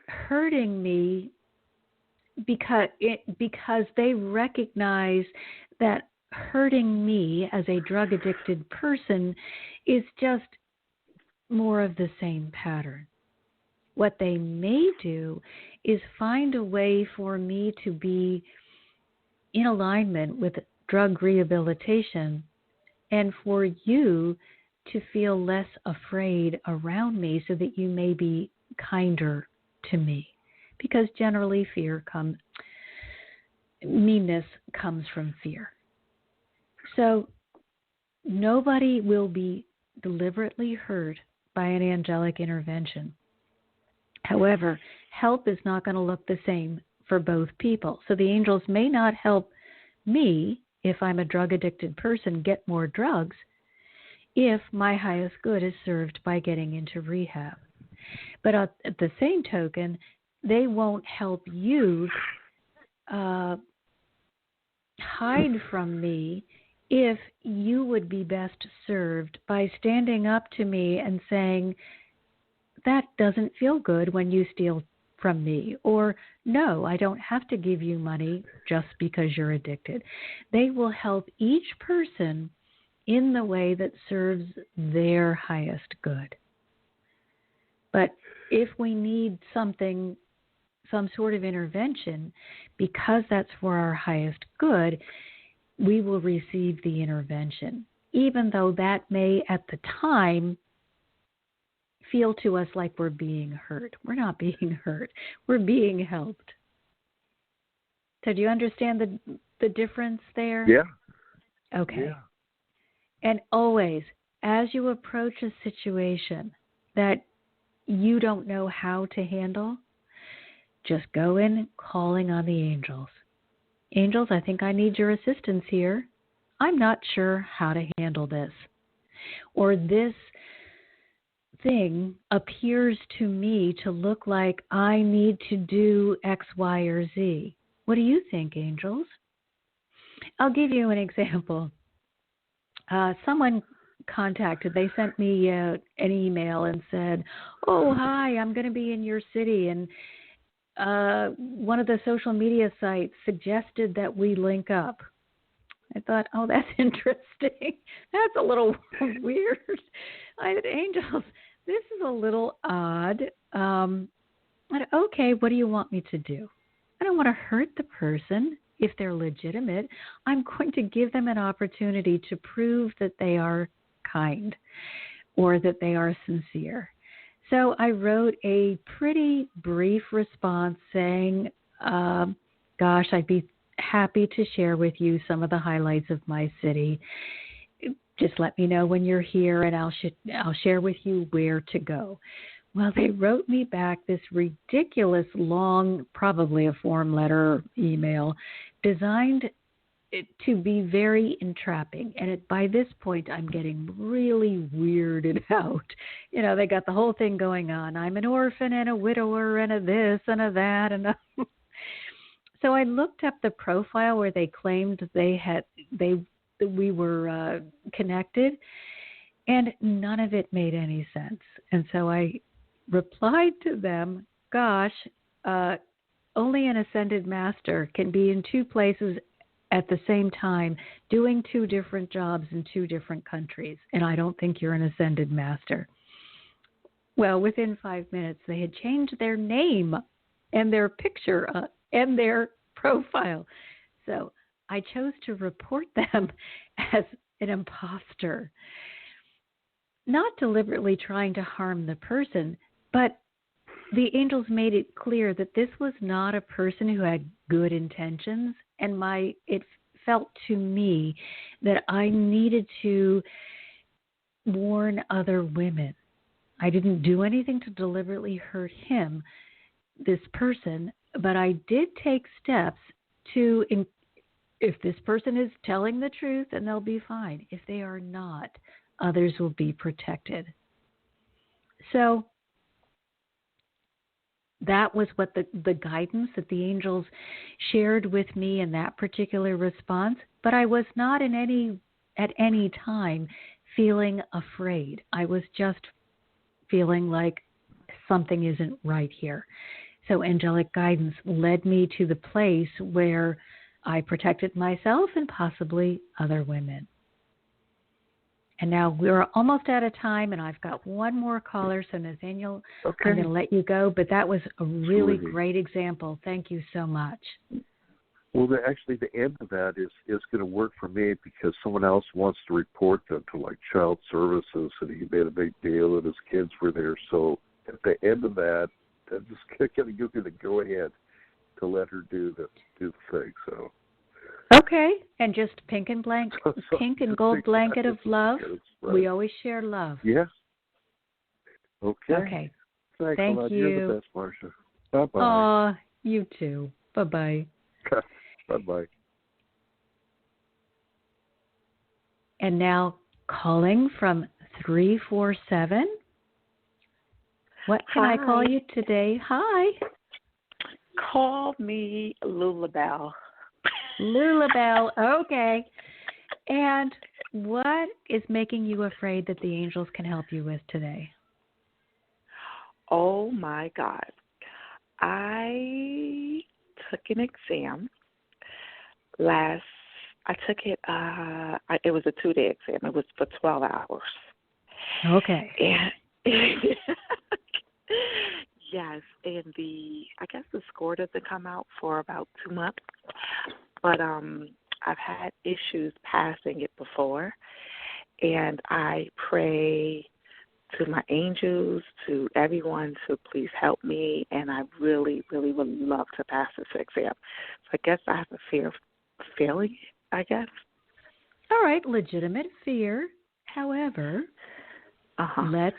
hurting me because they recognize that hurting me as a drug addicted person is just more of the same pattern. What they may do is find a way for me to be in alignment with drug rehabilitation and for you to feel less afraid around me so that you may be kinder to me. Because generally meanness comes from fear. So nobody will be deliberately hurt by an angelic intervention. However, help is not going to look the same for both people. So the angels may not help me, if I'm a drug-addicted person, get more drugs if my highest good is served by getting into rehab. But at the same token, they won't help you hide from me if you would be best served by standing up to me and saying, that doesn't feel good when you steal from me, or no, I don't have to give you money just because you're addicted. They will help each person in the way that serves their highest good. But if we need some sort of intervention, because that's for our highest good, we will receive the intervention, even though that may at the time feel to us like we're being hurt. We're not being hurt. We're being helped. So do you understand the difference there? Yeah. Okay. Yeah. And always, as you approach a situation that you don't know how to handle, just go in calling on the angels. Angels, I think I need your assistance here. I'm not sure how to handle this. Or this thing appears to me to look like I need to do X, Y, or Z. What do you think, angels? I'll give you an example. Someone they sent me an email and said, oh, hi, I'm going to be in your city, and one of the social media sites suggested that we link up. I thought, oh, that's interesting. That's a little weird. I said, angels, this is a little odd. Okay, what do you want me to do? I don't want to hurt the person if they're legitimate. I'm going to give them an opportunity to prove that they are kind or that they are sincere. So I wrote a pretty brief response saying, gosh, I'd be happy to share with you some of the highlights of my city. Just let me know when you're here, and I'll share with you where to go. Well, they wrote me back this ridiculous long, probably a form letter email, designed to be very entrapping. And by this point, I'm getting really weirded out. You know, they got the whole thing going on. I'm an orphan and a widower and a this and a that and a So I looked up the profile where they claimed we were connected, and none of it made any sense. And so I replied to them, gosh, only an ascended master can be in two places at the same time doing two different jobs in two different countries, and I don't think you're an ascended master. Well, within 5 minutes, they had changed their name and their picture and their profile. So I chose to report them as an imposter, not deliberately trying to harm the person, but the angels made it clear that this was not a person who had good intentions, and it felt to me that I needed to warn other women I didn't do anything to deliberately hurt him, this person, but I did take steps to, if this person is telling the truth, then they'll be fine. If they are not, others will be protected. So that was what the guidance that the angels shared with me in that particular response. But I was not at any time feeling afraid. I was just feeling like something isn't right here. So angelic guidance led me to the place where I protected myself and possibly other women. And now we're almost out of time, and I've got one more caller. So, Nathaniel, Okay. I'm going to let you go. But that was a really great example. Thank you so much. Well, actually, the end of that is going to work for me because someone else wants to report them to, like, child services, and he made a big deal that his kids were there. So at the end of that, I'm just going to give you the go-ahead to let her do the thing. So. Okay, and just pink and gold blanket of love. Right. We always share love. Yes. Okay. Okay. Thanks Thank a lot. you. You're the best, Marcia. Bye-bye. Aw, you too. Bye-bye. Bye-bye. And now calling from 347. What can I call you today? Hi. Call me Lulabelle. Lulabelle, okay. And what is making you afraid that the angels can help you with today? Oh, my God. I took an exam I took it, it was a 2-day exam. It was for 12 hours. Okay. And yes, and I guess the score doesn't come out for about 2 months. But I've had issues passing it before, and I pray to my angels, to everyone to please help me, and I really, really would love to pass this exam. So I guess I have a fear of failing, I guess. All right, legitimate fear. However, let's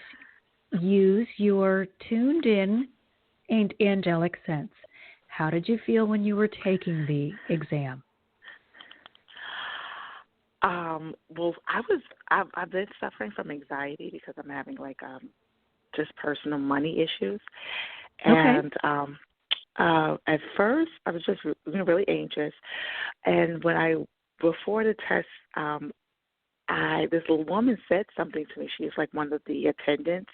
use your tuned in and angelic sense. How did you feel when you were taking the exam? Well, I've been suffering from anxiety because I'm having just personal money issues. And at first I was just really anxious. And before the test, this little woman said something to me. She's like one of the attendants.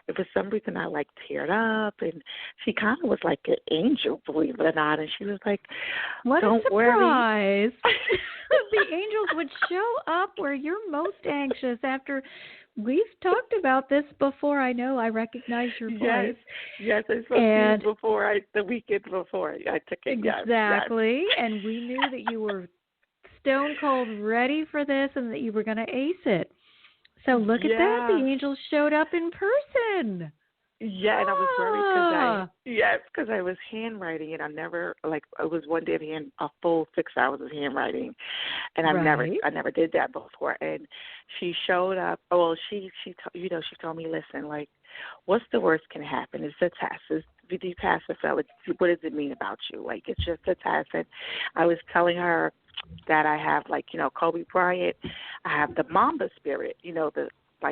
And for some reason I teared up, and she kind of was like an angel, believe it or not. And she was like, "What Don't a surprise. worry." The angels would show up where you're most anxious after we've talked about this before. I know, I recognize your voice. Yes, I spoke to you before, the weekend before I took it. Exactly. Yes. And we knew that you were stone cold ready for this and that you were going to ace it. So look at that. The angels showed up in person. Yeah, and I was worried because I was handwriting, and I never it was one day of a full 6 hours of handwriting, and I never did that before. And she showed up. Well, she told me, listen, what's the worst can happen? It's a test. Did you pass or fail? What does it mean about you? It's just a test. And I was telling her that I have Kobe Bryant, I have the Mamba spirit,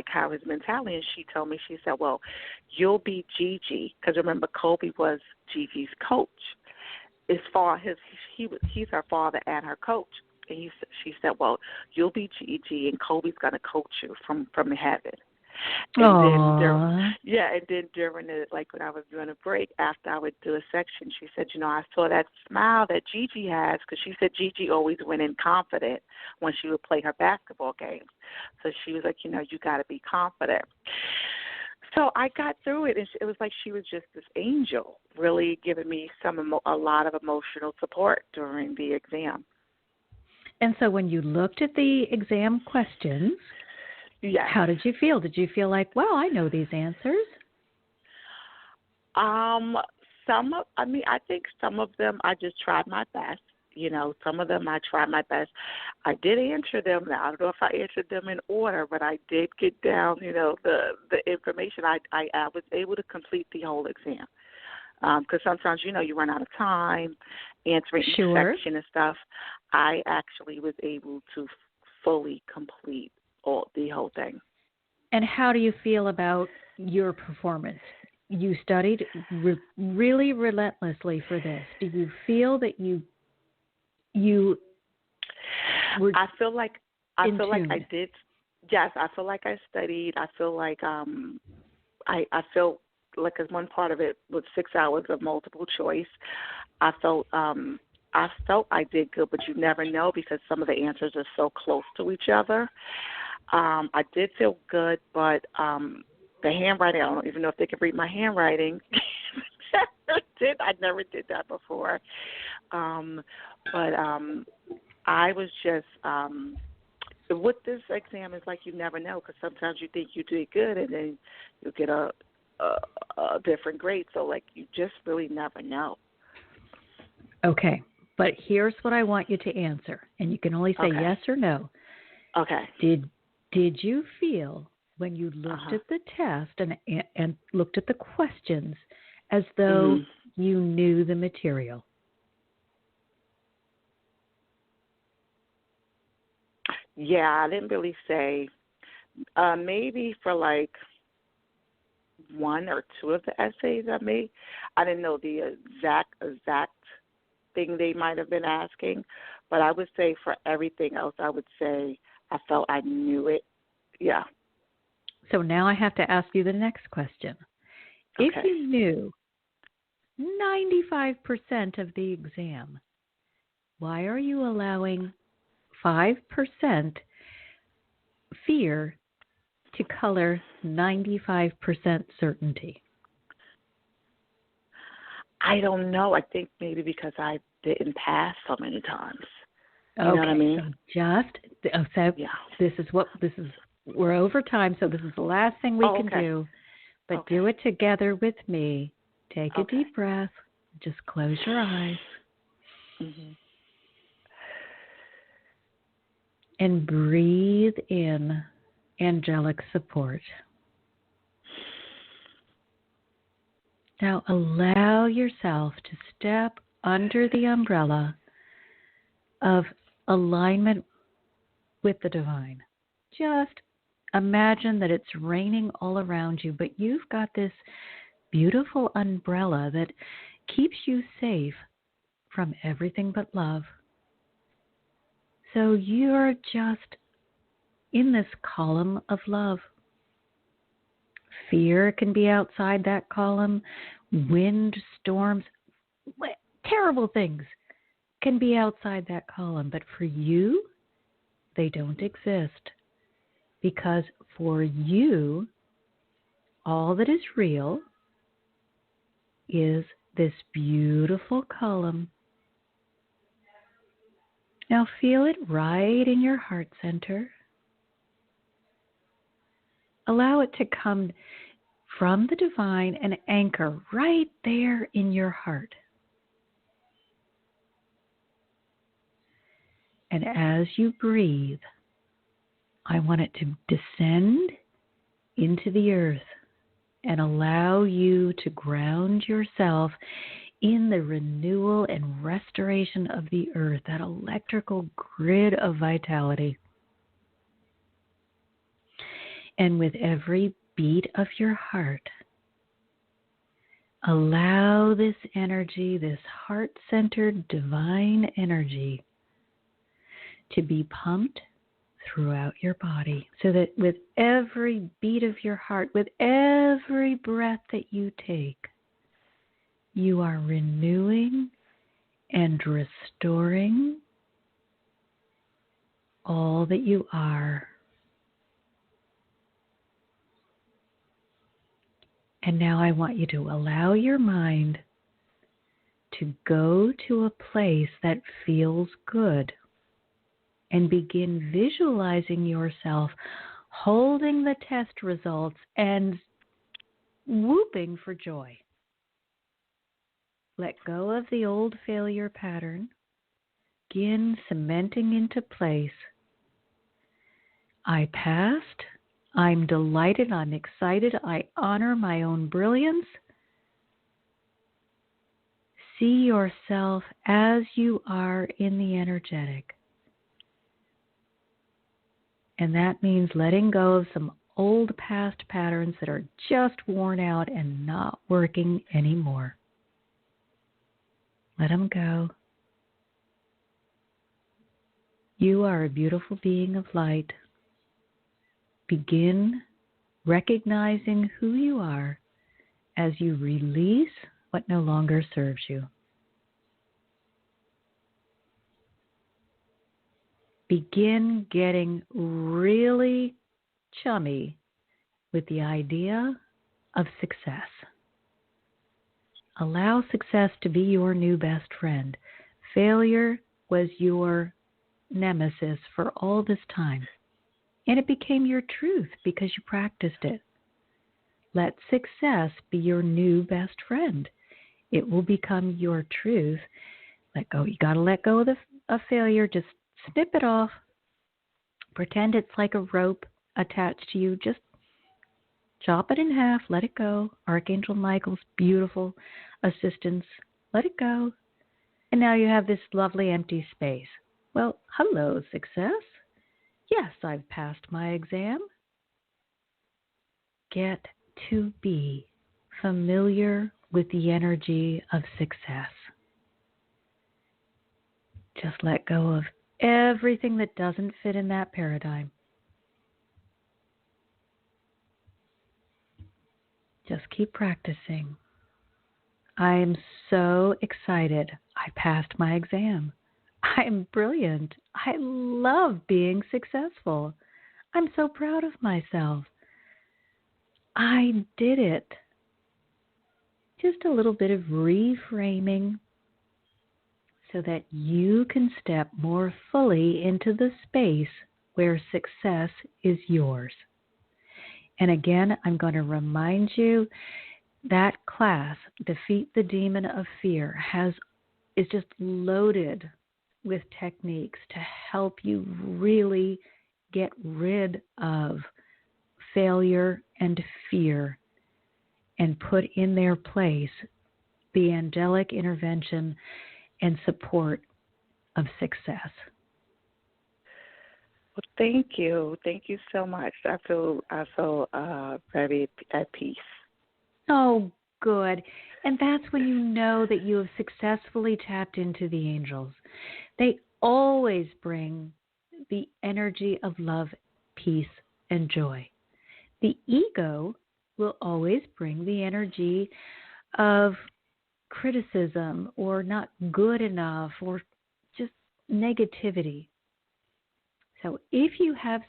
how his mentality. And she told me, she said, well, you'll be Gigi, because remember Kobe was Gigi's coach. He's her father and her coach. And she said, well, you'll be Gigi, and Kobe's going to coach you from heaven. And then during the, when I was doing a break, after I would do a section, she said, I saw that smile that Gigi has, because she said Gigi always went in confident when she would play her basketball games. So she was like, you got to be confident. So I got through it, and it was like she was just this angel, really giving me a lot of emotional support during the exam. And so when you looked at the exam questions, how did you feel? Did you feel like, well, I know these answers? I think some of them I just tried my best, Some of them I tried my best. I did answer them. Now, I don't know if I answered them in order, but I did get down, the information. I was able to complete the whole exam. Because sometimes, you run out of time answering each section and stuff. I actually was able to fully complete the whole thing. And how do you feel about your performance? You studied really relentlessly for this. Do you feel that you were I feel like I did. Yes, I feel like I studied. I feel like I felt like, as one part of it was 6 hours of multiple choice. I felt I did good, but you never know because some of the answers are so close to each other. I did feel good, but the handwriting, I don't even know if they could read my handwriting. I never did that before. But I was just, with this exam, it's like you never know because sometimes you think you did good and then you get a different grade. So, you just really never know. Okay, but here's what I want you to answer, and you can only say yes or no. Okay. Did you feel when you looked at the test and looked at the questions as though you knew the material? Yeah, I didn't really say. Maybe for one or two of the essays I made, I didn't know the exact thing they might have been asking, but I would say for everything else, I would say I felt I knew it. Yeah. So now I have to ask you the next question. Okay. If you knew 95% of the exam, why are you allowing 5% fear to color 95% certainty? I don't know. I think maybe because I didn't pass so many times. You know what I mean? We're over time, so this is the last thing we can do. But do it together with me. Take a deep breath. Just close your eyes. Mm-hmm. And breathe in angelic support. Now allow yourself to step under the umbrella of alignment with the divine. Just imagine that it's raining all around you, but you've got this beautiful umbrella that keeps you safe from everything but love. So you're just in this column of love. Fear can be outside that column. Wind, storms, terrible things can be outside that column. But for you, they don't exist. Because for you, all that is real is this beautiful column. Now feel it right in your heart center. Allow it to come from the divine and anchor right there in your heart. And as you breathe, I want it to descend into the earth and allow you to ground yourself in the renewal and restoration of the earth, that electrical grid of vitality. And with every beat of your heart, allow this energy, this heart-centered divine energy, to be pumped throughout your body, so that with every beat of your heart, with every breath that you take, you are renewing and restoring all that you are. And now I want you to allow your mind to go to a place that feels good and begin visualizing yourself holding the test results and whooping for joy. Let go of the old failure pattern begin cementing into place. I passed. I'm delighted. I'm excited. I honor my own brilliance. See yourself as you are in the energetic. And that means letting go of some old past patterns that are just worn out and not working anymore. Let them go. You are a beautiful being of light. Begin recognizing who you are as you release what no longer serves you. Begin getting really chummy with the idea of success. Allow success to be your new best friend. Failure was your nemesis for all this time, and it became your truth because you practiced it. Let success be your new best friend. It will become your truth. Let go. You got to let go of failure. Just snip it off. Pretend it's like a rope attached to you. Just chop it in half. Let it go. Archangel Michael's beautiful assistance. Let it go. And now you have this lovely empty space. Well, hello, success. Yes, I've passed my exam. Get to be familiar with the energy of success. Just let go of everything that doesn't fit in that paradigm. Just keep practicing. I am so excited. I passed my exam. I'm brilliant. I love being successful. I'm so proud of myself. I did it. Just a little bit of reframing so that you can step more fully into the space where success is yours. And again, I'm going to remind you that class, Defeat the Demon of Fear, is just loaded with techniques to help you really get rid of failure and fear and put in their place the angelic intervention and support of success. Well, thank you. Thank you so much. I feel very at peace. Oh, good. And that's when you know that you have successfully tapped into the angels. They always bring the energy of love, peace, and joy. The ego will always bring the energy of criticism or not good enough or just negativity. So if you have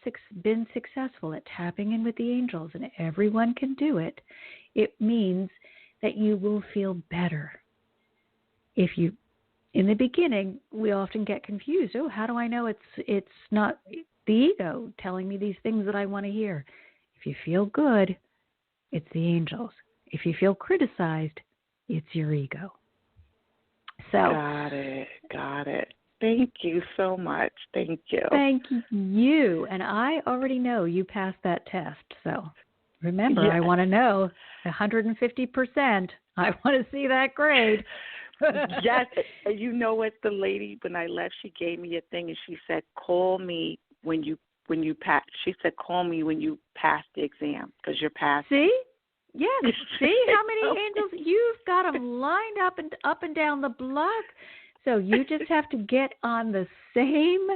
been successful at tapping in with the angels, and everyone can do it, it means that you will feel better. In the beginning, we often get confused. Oh, how do I know it's not the ego telling me these things that I want to hear? If you feel good, it's the angels. If you feel criticized, it's your ego. So Got it. Thank you so much. Thank you. Thank you. And I already know you passed that test. So remember, yes. I want to know 150%. I want to see that grade. Yes. You know what? The lady, when I left, she gave me a thing and she said, call me when you pass. She said, call me when you pass the exam because you're passing. See? Yes. See how many angels? You've got them lined up and down the block. So you just have to get on the same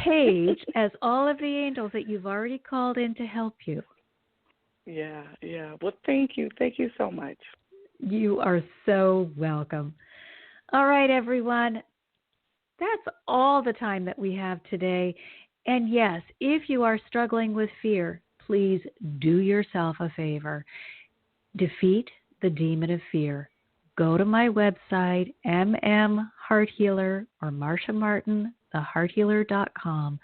page as all of the angels that you've already called in to help you. Yeah. Well, thank you. Thank you so much. You are so welcome. All right, everyone. That's all the time that we have today. And yes, if you are struggling with fear, please do yourself a favor. Defeat the demon of fear. Go to my website, Heart Healer or Marcia Martin, thehearthealer.com,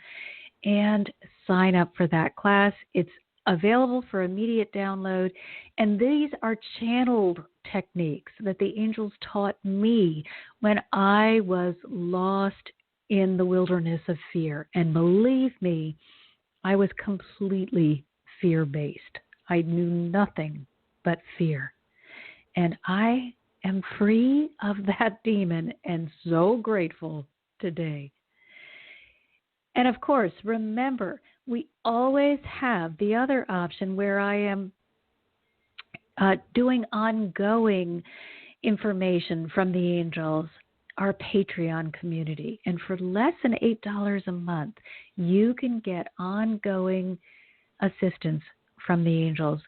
and sign up for that class. It's available for immediate download. And these are channeled techniques that the angels taught me when I was lost in the wilderness of fear. And believe me, I was completely fear-based. I knew nothing but fear. And I am free of that demon and so grateful today. And of course, remember, we always have the other option where I am doing ongoing information from the angels, our Patreon community. And for less than $8 a month, you can get ongoing assistance from the angels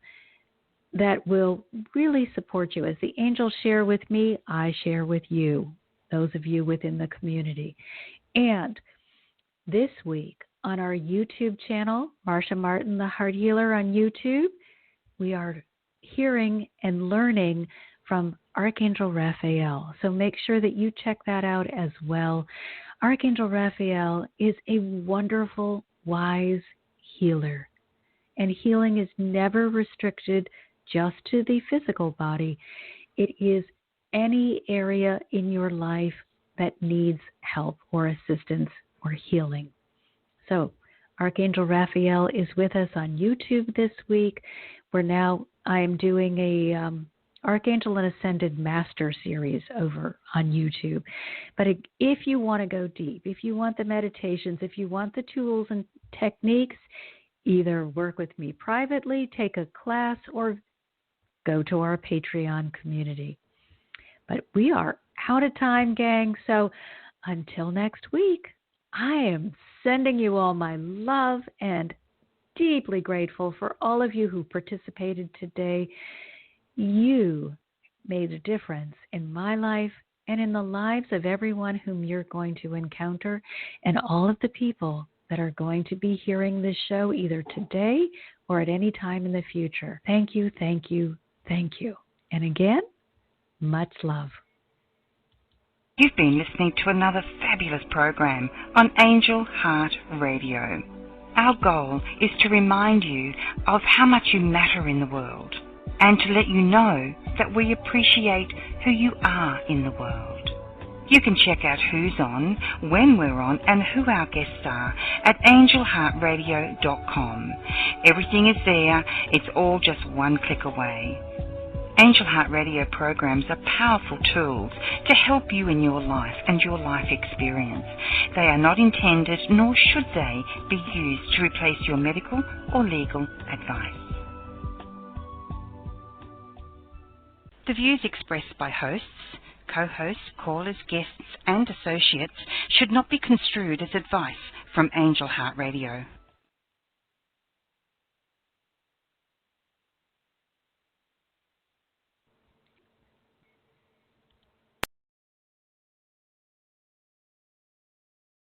that will really support you. As the angels share with me, I share with you, those of you within the community. And this week on our YouTube channel, Marcia Martin, the Heart Healer on YouTube, we are hearing and learning from Archangel Raphael. So make sure that you check that out as well. Archangel Raphael is a wonderful, wise healer. And healing is never restricted just to the physical body. It is any area in your life that needs help or assistance or healing. So Archangel Raphael is with us on YouTube this week. I am doing a Archangel and Ascended Master series over on YouTube. But if you want to go deep, if you want the meditations, if you want the tools and techniques, either work with me privately, take a class, or go to our Patreon community. But we are out of time, gang. So until next week, I am sending you all my love and deeply grateful for all of you who participated today. You made a difference in my life and in the lives of everyone whom you're going to encounter and all of the people that are going to be hearing this show either today or at any time in the future. Thank you, thank you, thank you. And again, much love. You've been listening to another fabulous program on Angel Heart Radio. Our goal is to remind you of how much you matter in the world and to let you know that we appreciate who you are in the world. You can check out who's on, when we're on, and who our guests are at angelheartradio.com. Everything is there. It's all just one click away. Angel Heart Radio programs are powerful tools to help you in your life and your life experience. They are not intended, nor should they, be used to replace your medical or legal advice. The views expressed by hosts, co-hosts, callers, guests, and associates should not be construed as advice from Angel Heart Radio.